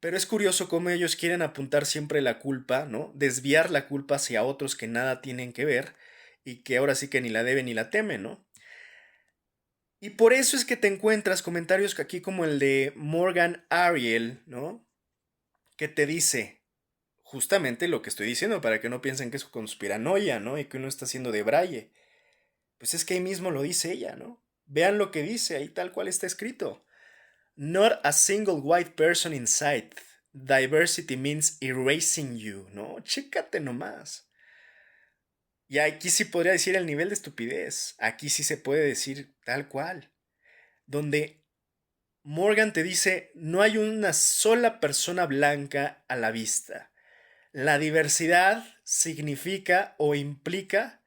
Pero es curioso cómo ellos quieren apuntar siempre la culpa, ¿no? Desviar la culpa hacia otros que nada tienen que ver y que ahora sí que ni la deben ni la temen, ¿no? Y por eso es que te encuentras comentarios aquí como el de Morgan Ariel, ¿no? Que te dice justamente lo que estoy diciendo para que no piensen que es conspiranoia, ¿no? Y que uno está haciendo de braille. Pues es que ahí mismo lo dice ella, ¿no? Vean lo que dice, ahí tal cual está escrito. Not a single white person in sight. Diversity means erasing you, ¿no? Chécate nomás. Y aquí sí podría decir el nivel de estupidez. Aquí sí se puede decir tal cual. Donde Morgan te dice, no hay una sola persona blanca a la vista. La diversidad significa o implica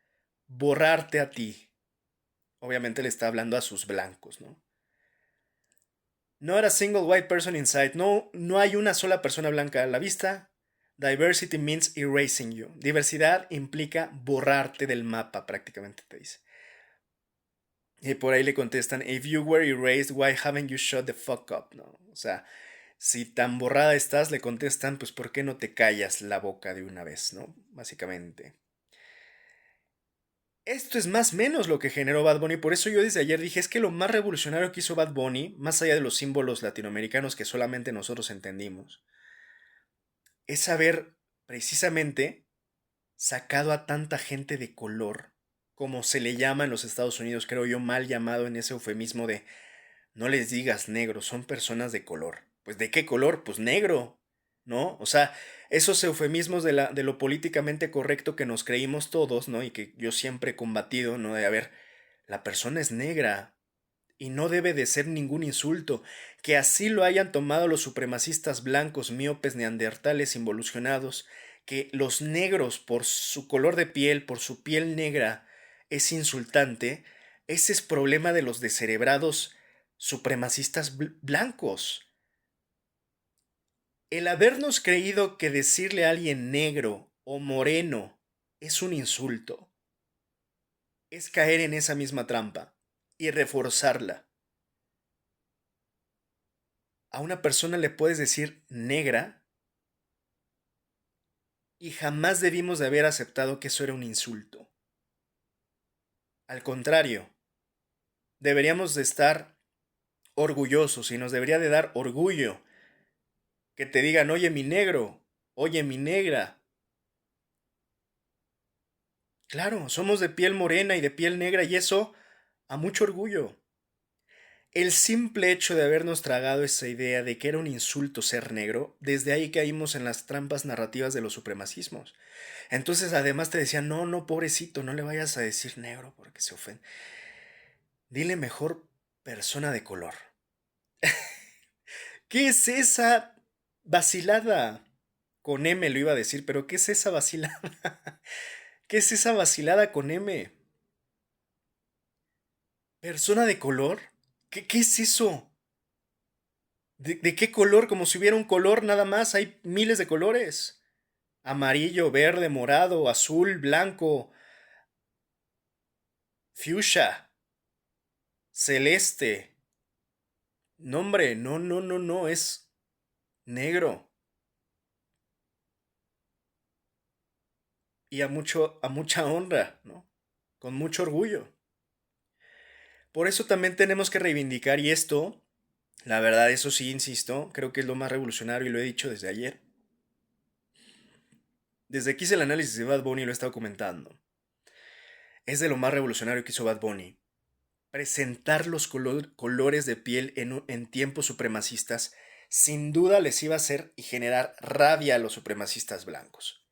borrarte a ti. Obviamente le está hablando a sus blancos, ¿no? Not a single white person in sight. No, no hay una sola persona blanca a la vista. Diversity means erasing you. Diversidad implica borrarte del mapa, prácticamente te dice. Y por ahí le contestan, if you were erased, why haven't you shut the fuck up? ¿No? O sea, si tan borrada estás, le contestan, pues ¿por qué no te callas la boca de una vez? ¿No? Básicamente. Esto es más o menos lo que generó Bad Bunny, por eso yo desde ayer dije, es que lo más revolucionario que hizo Bad Bunny, más allá de los símbolos latinoamericanos que solamente nosotros entendimos, es haber precisamente sacado a tanta gente de color, como se le llama en los Estados Unidos, creo yo, mal llamado en ese eufemismo de no les digas negro, son personas de color. Pues ¿de qué color? Pues negro, ¿no? O sea, esos eufemismos de lo políticamente correcto que nos creímos todos, ¿no? Y que yo siempre he combatido, ¿no? De, a ver, la persona es negra y no debe de ser ningún insulto. Que así lo hayan tomado los supremacistas blancos, miopes, neandertales, involucionados, que los negros, por su color de piel, por su piel negra, es insultante, ese es problema de los descerebrados supremacistas blancos. El habernos creído que decirle a alguien negro o moreno es un insulto, es caer en esa misma trampa y reforzarla. A una persona le puedes decir negra Y jamás debimos de haber aceptado que eso era un insulto. Al contrario, deberíamos de estar orgullosos y nos debería de dar orgullo que te digan, oye mi negro, oye mi negra. Claro, somos de piel morena y de piel negra y eso a mucho orgullo. El simple hecho de habernos tragado esa idea de que era un insulto ser negro, desde ahí caímos en las trampas narrativas de los supremacismos. Entonces además te decían, no, no, pobrecito, no le vayas a decir negro porque se ofende. Dile mejor persona de color. ¿Qué es esa vacilada? Con M lo iba a decir, pero ¿qué es esa vacilada? ¿Qué es esa vacilada con M? ¿Persona de color? ¿Qué es eso? ¿De qué color? Como si hubiera un color nada más. Hay miles de colores. Amarillo, verde, morado, azul, blanco, fuchsia, celeste. No, hombre, no, no, no, no, es negro. Y a mucha honra, ¿no? Con mucho orgullo. Por eso también tenemos que reivindicar, y esto, la verdad, eso sí, insisto, creo que es lo más revolucionario y lo he dicho desde ayer. Desde que hice el análisis de Bad Bunny lo he estado comentando. Es de lo más revolucionario que hizo Bad Bunny. Presentar los colores de piel en tiempos supremacistas sin duda les iba a hacer y generar rabia a los supremacistas blancos.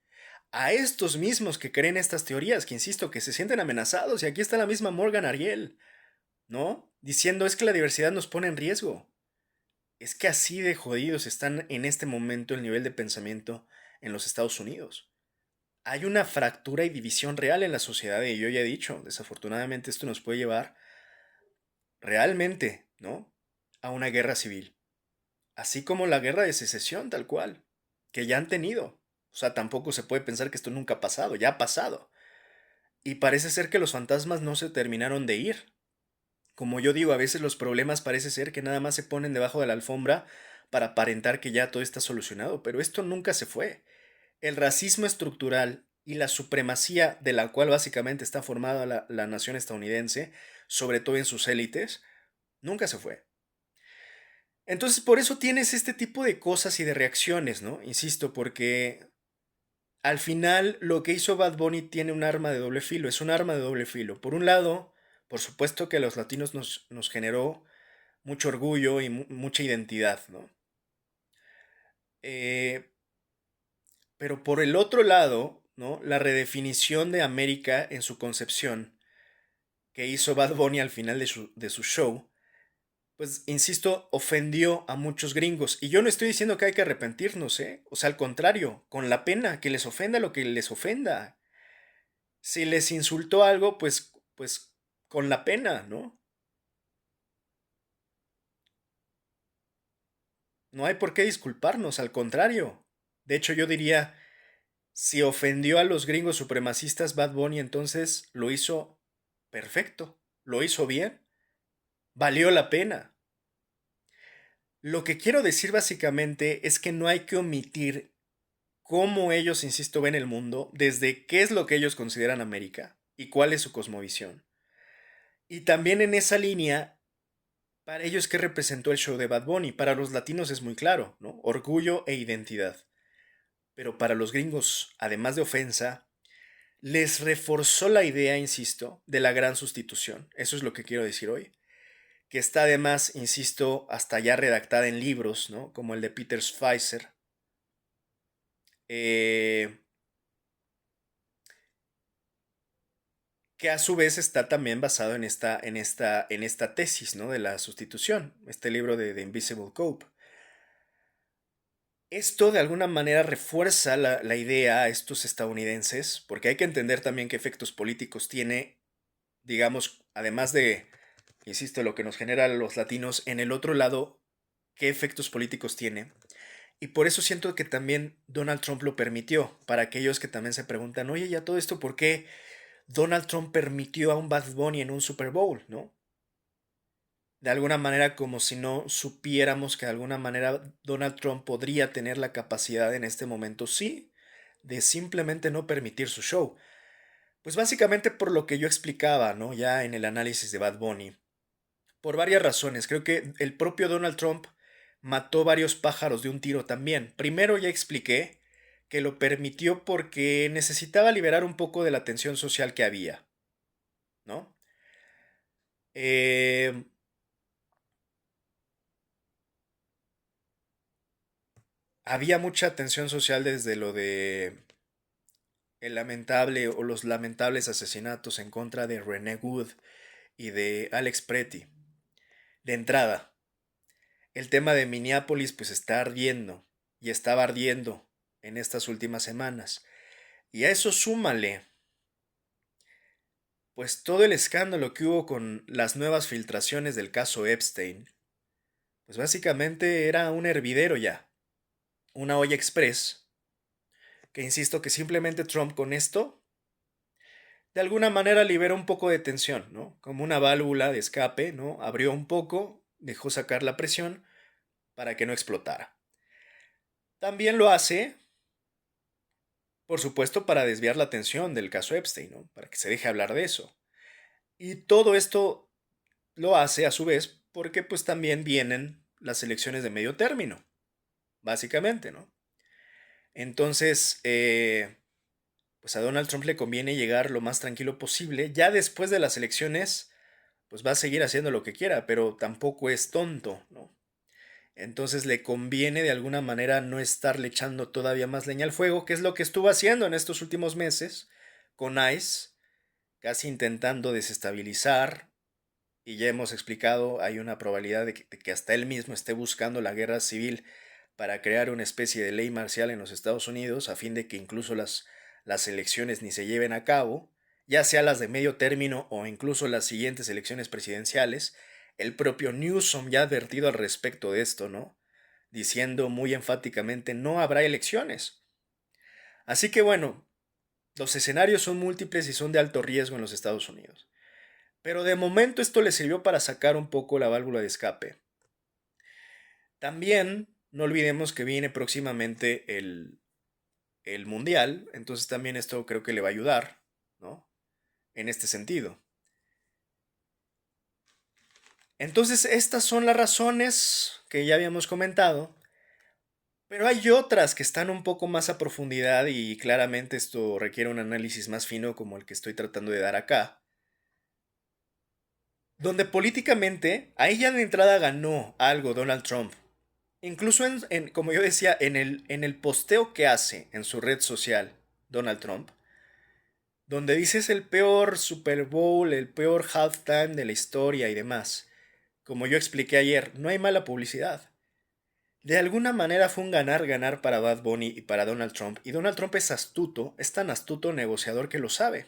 A estos mismos que creen estas teorías, que insisto, que se sienten amenazados, y aquí está la misma Morgan Ariel, ¿no? Diciendo es que la diversidad nos pone en riesgo. Es que así de jodidos están en este momento el nivel de pensamiento en los Estados Unidos. Hay una fractura y división real en la sociedad y yo ya he dicho, desafortunadamente esto nos puede llevar realmente, ¿no? A una guerra civil. Así como la guerra de secesión, tal cual, que ya han tenido. O sea, tampoco se puede pensar que esto nunca ha pasado, ya ha pasado. Y parece ser que los fantasmas no se terminaron de ir. Como yo digo, a veces los problemas parece ser que nada más se ponen debajo de la alfombra para aparentar que ya todo está solucionado, pero esto nunca se fue. El racismo estructural y la supremacía de la cual básicamente está formada la nación estadounidense, sobre todo en sus élites, nunca se fue. Entonces, por eso tienes este tipo de cosas y de reacciones, ¿no? Insisto, porque al final lo que hizo Bad Bunny tiene un arma de doble filo, es un arma de doble filo. Por un lado, por supuesto que a los latinos nos generó mucho orgullo y mucha identidad, ¿no? Eh, pero por el otro lado, ¿no? La redefinición de América en su concepción que hizo Bad Bunny al final de su show, pues, insisto, ofendió a muchos gringos. Y yo no estoy diciendo que hay que arrepentirnos, ¿eh? O sea, al contrario, con la pena, que les ofenda lo que les ofenda. Si les insultó algo, pues con la pena, ¿no? No hay por qué disculparnos, al contrario. De hecho, yo diría, si ofendió a los gringos supremacistas Bad Bunny, entonces lo hizo perfecto, lo hizo bien, valió la pena. Lo que quiero decir básicamente es que no hay que omitir cómo ellos, insisto, ven el mundo, desde qué es lo que ellos consideran América y cuál es su cosmovisión. Y también en esa línea, para ellos, ¿qué representó el show de Bad Bunny? Para los latinos es muy claro, ¿no? Orgullo e identidad. Pero para los gringos, además de ofensa, les reforzó la idea, insisto, de la gran sustitución. Eso es lo que quiero decir hoy. Que está además, insisto, hasta ya redactada en libros, ¿no? Como el de Peter Schweizer. Eh, que a su vez está también basado en esta tesis, ¿no? De la sustitución, este libro de The Invisible Cope. Esto de alguna manera refuerza la idea a estos estadounidenses, porque hay que entender también qué efectos políticos tiene, digamos, además de, insisto, lo que nos genera a los latinos, en el otro lado, qué efectos políticos tiene. Y por eso siento que también Donald Trump lo permitió, para aquellos que también se preguntan, oye, ya todo esto, ¿por qué Donald Trump permitió a un Bad Bunny en un Super Bowl, ¿no? De alguna manera como si no supiéramos que de alguna manera Donald Trump podría tener la capacidad en este momento, sí, de simplemente no permitir su show. Pues básicamente por lo que yo explicaba, ¿no? Ya en el análisis de Bad Bunny. Por varias razones. Creo que el propio Donald Trump mató varios pájaros de un tiro también. Primero ya expliqué que lo permitió porque necesitaba liberar un poco de la tensión social que había, ¿no? Eh, Había mucha tensión social desde lo de el lamentable o los lamentables asesinatos en contra de René Wood y de Alex Pretty. De entrada, el tema de Minneapolis pues está ardiendo y estaba ardiendo en estas últimas semanas. Y a eso súmale pues todo el escándalo que hubo con las nuevas filtraciones del caso Epstein. Pues básicamente era un hervidero ya, una olla express, que insisto que simplemente Trump con esto de alguna manera libera un poco de tensión, ¿no? Como una válvula de escape, ¿no? Abrió un poco, dejó sacar la presión para que no explotara. También lo hace, por supuesto, para desviar la atención del caso Epstein, ¿no? Para que se deje hablar de eso. Y todo esto lo hace a su vez porque pues también vienen las elecciones de medio término, básicamente, ¿no? Entonces, pues a Donald Trump le conviene llegar lo más tranquilo posible. Ya después de las elecciones, pues va a seguir haciendo lo que quiera, pero tampoco es tonto, ¿no? Entonces le conviene de alguna manera no estarle echando todavía más leña al fuego, que es lo que estuvo haciendo en estos últimos meses con ICE, casi intentando desestabilizar, y ya hemos explicado, hay una probabilidad de que hasta él mismo esté buscando la guerra civil para crear una especie de ley marcial en los Estados Unidos, a fin de que incluso las elecciones ni se lleven a cabo, ya sea las de medio término o incluso las siguientes elecciones presidenciales. El propio Newsom ya ha advertido al respecto de esto, ¿no? Diciendo muy enfáticamente no habrá elecciones. Así que bueno, los escenarios son múltiples y son de alto riesgo en los Estados Unidos. Pero de momento esto le sirvió para sacar un poco la válvula de escape. También no olvidemos que viene próximamente el Mundial, entonces también esto creo que le va a ayudar, ¿no? En este sentido. Entonces estas son las razones que ya habíamos comentado, pero hay otras que están un poco más a profundidad y claramente esto requiere un análisis más fino como el que estoy tratando de dar acá, donde políticamente ahí ya de entrada ganó algo Donald Trump. Incluso como yo decía, en el posteo que hace en su red social Donald Trump, donde dice es el peor Super Bowl, el peor halftime de la historia y demás. Como yo expliqué ayer, no hay mala publicidad. De alguna manera fue un ganar-ganar para Bad Bunny y para Donald Trump, y Donald Trump es astuto, es tan astuto negociador que lo sabe.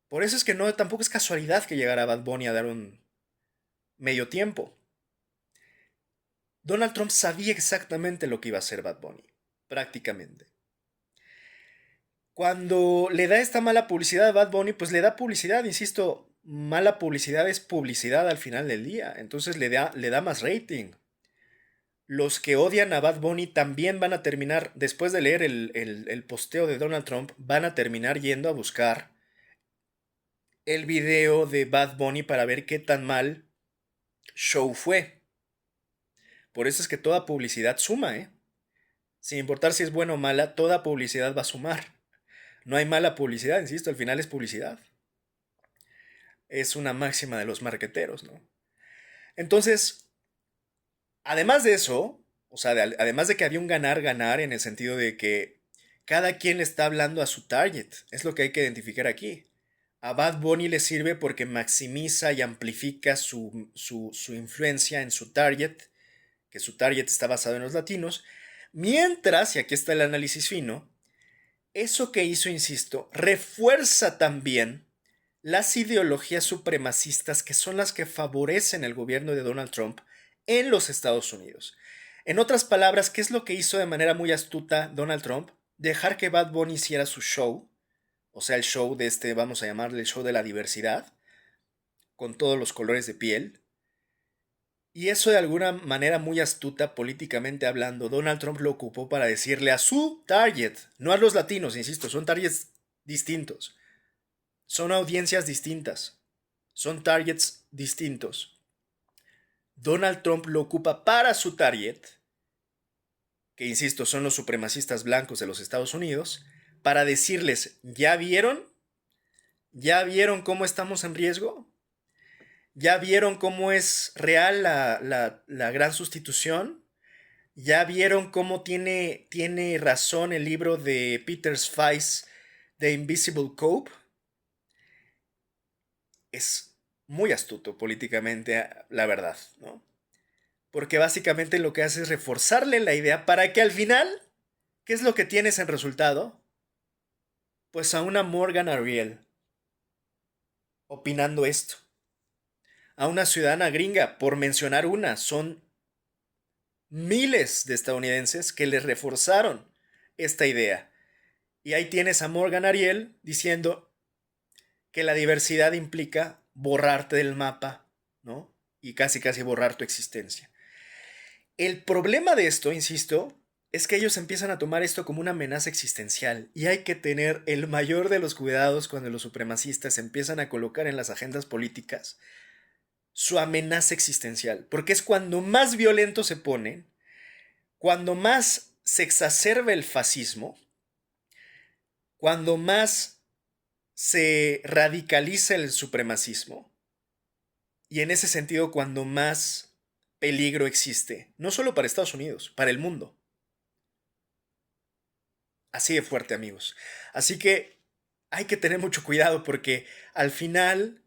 Por eso es que no, tampoco es casualidad que llegara Bad Bunny a dar un medio tiempo. Donald Trump sabía exactamente lo que iba a hacer Bad Bunny, prácticamente. Cuando le da esta mala publicidad a Bad Bunny, pues le da publicidad, insisto, mala publicidad es publicidad al final del día, entonces le da más rating. Los que odian a Bad Bunny también van a terminar, después de leer el posteo de Donald Trump, van a terminar yendo a buscar el video de Bad Bunny para ver qué tan mal show fue. Por eso es que toda publicidad suma, ¿eh? Sin importar si es buena o mala, toda publicidad va a sumar. No hay mala publicidad, insisto, al final es publicidad. Es una máxima de los marqueteros, ¿no? Entonces, además de eso, o sea, además de que había un ganar-ganar en el sentido de que cada quien le está hablando a su target, es lo que hay que identificar aquí. A Bad Bunny le sirve porque maximiza y amplifica su influencia en su target, que su target está basado en los latinos, mientras, y aquí está el análisis fino, eso que hizo, insisto, refuerza también las ideologías supremacistas que son las que favorecen el gobierno de Donald Trump en los Estados Unidos. En otras palabras, ¿qué es lo que hizo de manera muy astuta Donald Trump? Dejar que Bad Bunny hiciera su show, o sea, el show de este, vamos a llamarle el show de la diversidad, con todos los colores de piel, Y eso de alguna manera muy astuta políticamente hablando, Donald Trump lo ocupó para decirle a su target, no a los latinos, insisto, son targets distintos, son audiencias distintas, son targets distintos. Donald Trump lo ocupa para su target, que insisto, son los supremacistas blancos de los Estados Unidos, para decirles, ¿ya vieron? ¿Ya vieron cómo estamos en riesgo? ¿Ya vieron cómo es real la gran sustitución? ¿Ya vieron cómo tiene razón el libro de Peter Sfeis, The Invisible Code? Es muy astuto políticamente, la verdad, ¿no? Porque básicamente lo que hace es reforzarle la idea para que al final, ¿qué es lo que tienes en resultado? Pues a una Morgan Ariel opinando esto. A una ciudadana gringa, por mencionar una, son miles de estadounidenses que le reforzaron esta idea. Y ahí tienes a Morgan Ariel diciendo que la diversidad implica borrarte del mapa, ¿no? Y casi casi borrar tu existencia. El problema de esto, insisto, es que ellos empiezan a tomar esto como una amenaza existencial y hay que tener el mayor de los cuidados cuando los supremacistas empiezan a colocar en las agendas políticas su amenaza existencial, porque es cuando más violento se ponen, cuando más se exacerba el fascismo, cuando más se radicaliza el supremacismo y en ese sentido cuando más peligro existe, no solo para Estados Unidos, para el mundo. Así de fuerte, amigos. Así que hay que tener mucho cuidado porque al final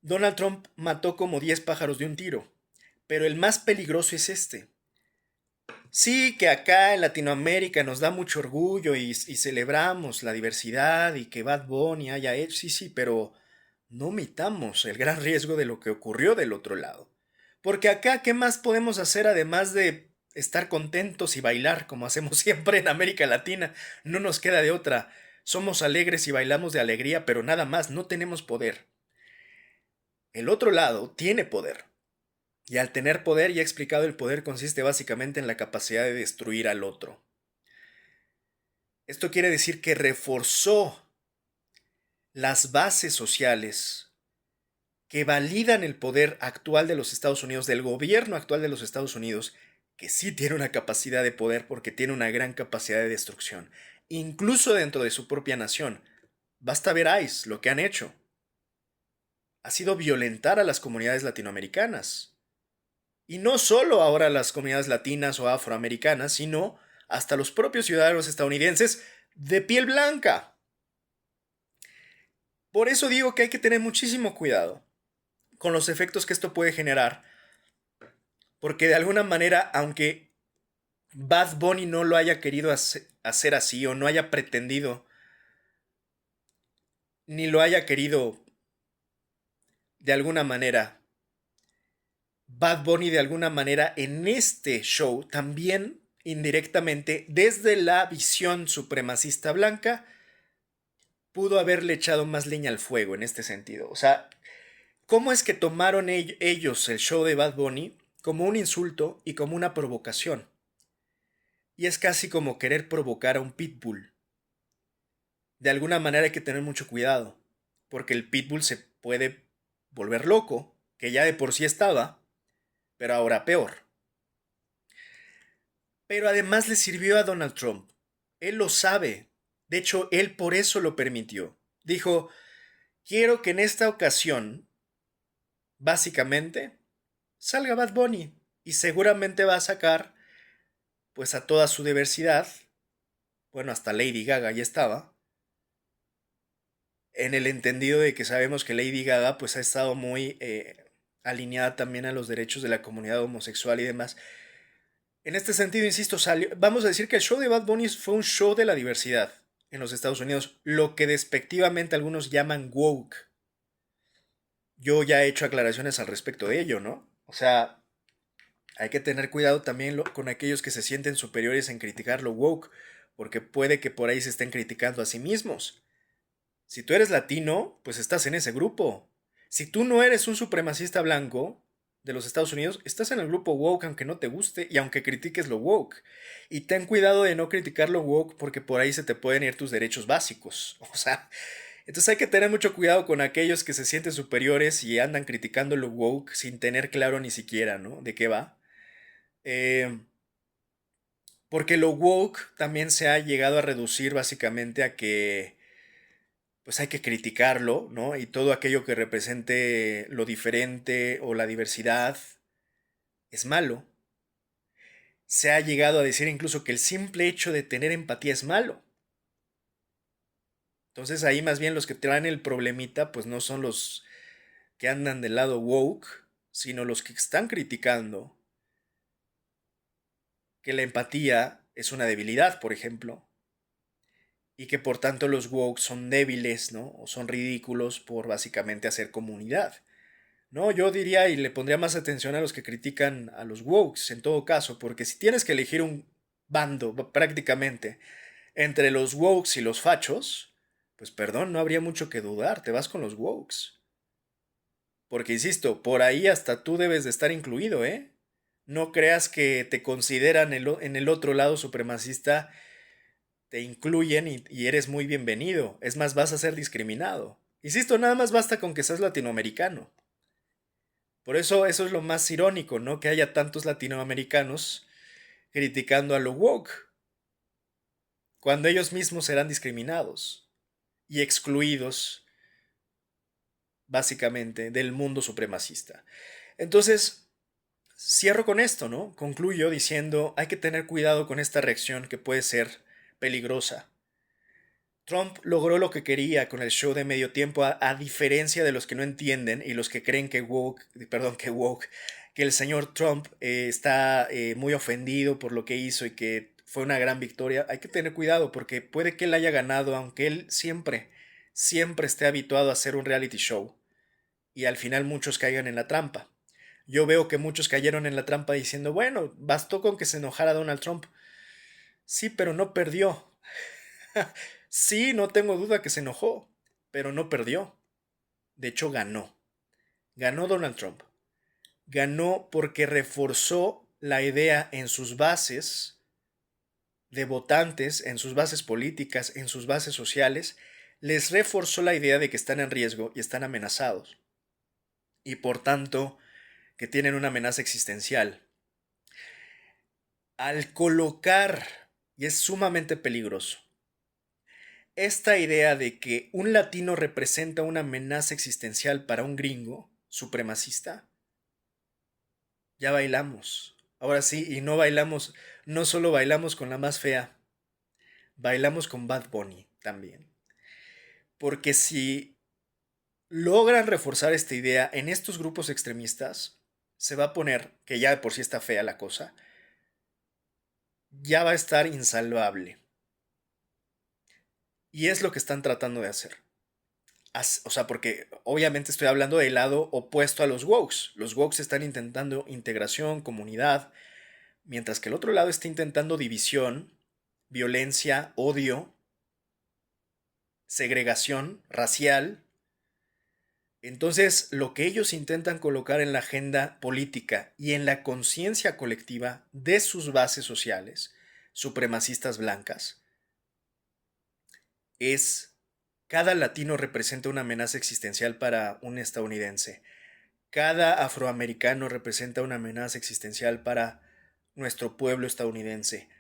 Donald Trump mató como 10 pájaros de un tiro, pero el más peligroso es este. Sí, que acá en Latinoamérica nos da mucho orgullo y celebramos la diversidad y que Bad Bunny haya hecho, sí, pero no omitamos el gran riesgo de lo que ocurrió del otro lado. Porque acá, ¿qué más podemos hacer además de estar contentos y bailar como hacemos siempre en América Latina? No nos queda de otra. Somos alegres y bailamos de alegría, pero nada más, no tenemos poder. El otro lado tiene poder. Y al tener poder, ya he explicado, el poder consiste básicamente en la capacidad de destruir al otro. Esto quiere decir que reforzó las bases sociales que validan el poder actual de los Estados Unidos, del gobierno actual de los Estados Unidos, que sí tiene una capacidad de poder porque tiene una gran capacidad de destrucción, incluso dentro de su propia nación. Basta ver ICE, lo que han hecho. Ha sido violentar a las comunidades latinoamericanas. Y no solo ahora las comunidades latinas o afroamericanas, sino hasta los propios ciudadanos estadounidenses de piel blanca. Por eso digo que hay que tener muchísimo cuidado con los efectos que esto puede generar, porque de alguna manera, aunque Bad Bunny no lo haya querido hacer así o no haya pretendido, ni lo haya querido de alguna manera, Bad Bunny de alguna manera en este show también indirectamente desde la visión supremacista blanca pudo haberle echado más leña al fuego en este sentido. O sea, ¿cómo es que tomaron ellos el show de Bad Bunny como un insulto y como una provocación? Y es casi como querer provocar a un pitbull. De alguna manera hay que tener mucho cuidado, porque el pitbull se puede volver loco, que ya de por sí estaba, pero ahora peor. Pero además le sirvió a Donald Trump. Él lo sabe. De hecho, él por eso lo permitió. Dijo, quiero que en esta ocasión, básicamente, salga Bad Bunny. Y seguramente va a sacar, pues, a toda su diversidad. Bueno, hasta Lady Gaga ya estaba. En el entendido de que sabemos que Lady Gaga, pues, ha estado muy alineada también a los derechos de la comunidad homosexual y demás. En este sentido, insisto, vamos a decir que el show de Bad Bunny fue un show de la diversidad en los Estados Unidos, lo que despectivamente algunos llaman woke. Yo ya he hecho aclaraciones al respecto de ello, ¿no? O sea, hay que tener cuidado también con aquellos que se sienten superiores en criticar lo woke, porque puede que por ahí se estén criticando a sí mismos. Si tú eres latino, pues estás en ese grupo. Si tú no eres un supremacista blanco, de los Estados Unidos, estás en el grupo woke aunque no te guste y aunque critiques lo woke. Y ten cuidado de no criticar lo woke porque por ahí se te pueden ir tus derechos básicos. O sea, entonces hay que tener mucho cuidado con aquellos que se sienten superiores y andan criticando lo woke sin tener claro ni siquiera, ¿no? De qué va. Eh, Porque lo woke también se ha llegado a reducir básicamente a que pues hay que criticarlo, ¿no? Y todo aquello que represente lo diferente o la diversidad es malo. Se ha llegado a decir incluso que el simple hecho de tener empatía es malo. Entonces ahí más bien los que traen el problemita pues no son los que andan del lado woke, sino los que están criticando que la empatía es una debilidad, por ejemplo, y que por tanto los woke son débiles, ¿no? O son ridículos por básicamente hacer comunidad. No, yo diría y le pondría más atención a los que critican a los wokes en todo caso, porque si tienes que elegir un bando prácticamente entre los wokes y los fachos, pues perdón, no habría mucho que dudar, te vas con los wokes. Porque insisto, por ahí hasta tú debes de estar incluido, ¿eh? No creas que te consideran en el otro lado supremacista, te incluyen y eres muy bienvenido. Es más, vas a ser discriminado. Insisto, nada más basta con que seas latinoamericano. Por eso eso es lo más irónico, ¿no? Que haya tantos latinoamericanos criticando a lo woke, cuando ellos mismos serán discriminados y excluidos, básicamente, del mundo supremacista. Entonces, cierro con esto, ¿no? Concluyo diciendo, hay que tener cuidado con esta reacción que puede ser peligrosa. Trump logró lo que quería con el show de medio tiempo, a diferencia de los que no entienden y los que creen que el señor Trump está muy ofendido por lo que hizo y que fue una gran victoria. Hay que tener cuidado porque puede que él haya ganado, aunque él siempre esté habituado a hacer un reality show y al final muchos caigan en la trampa. Yo veo que muchos cayeron en la trampa diciendo, bueno, bastó con que se enojara Donald Trump. Sí, pero no perdió. Sí, no tengo duda que se enojó, pero no perdió. De hecho, ganó. Ganó Donald Trump. Ganó porque reforzó la idea en sus bases de votantes, en sus bases políticas, en sus bases sociales. Les reforzó la idea de que están en riesgo y están amenazados. Y por tanto, que tienen una amenaza existencial. Al colocar, y es sumamente peligroso, esta idea de que un latino representa una amenaza existencial para un gringo supremacista, ya bailamos. Ahora sí, y no bailamos, no solo bailamos con la más fea, bailamos con Bad Bunny también. Porque si logran reforzar esta idea en estos grupos extremistas, se va a poner, que ya de por sí está fea la cosa, ya va a estar insalvable. Y es lo que están tratando de hacer. O sea, porque obviamente estoy hablando del lado opuesto a los wokes. Los wokes están intentando integración, comunidad, mientras que el otro lado está intentando división, violencia, odio, segregación racial. Entonces, lo que ellos intentan colocar en la agenda política y en la conciencia colectiva de sus bases sociales, supremacistas blancas, es cada latino representa una amenaza existencial para un estadounidense. Cada afroamericano representa una amenaza existencial para nuestro pueblo estadounidense.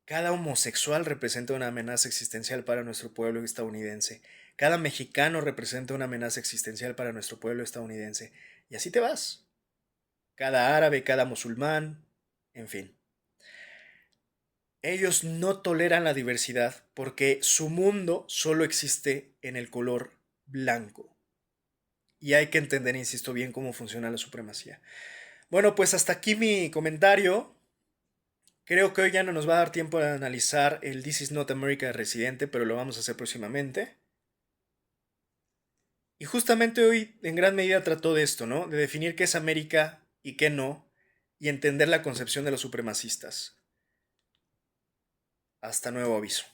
Cada homosexual representa una amenaza existencial para nuestro pueblo estadounidense. Cada mexicano representa una amenaza existencial para nuestro pueblo estadounidense. Y así te vas. Cada árabe, cada musulmán, en fin. Ellos no toleran la diversidad porque su mundo solo existe en el color blanco. Y hay que entender, insisto, bien cómo funciona la supremacía. Bueno, pues hasta aquí mi comentario. Creo que hoy ya no nos va a dar tiempo de analizar el This is Not America de Residente, pero lo vamos a hacer próximamente. Y justamente hoy en gran medida trató de esto, ¿no? De definir qué es América y qué no, y entender la concepción de los supremacistas. Hasta nuevo aviso.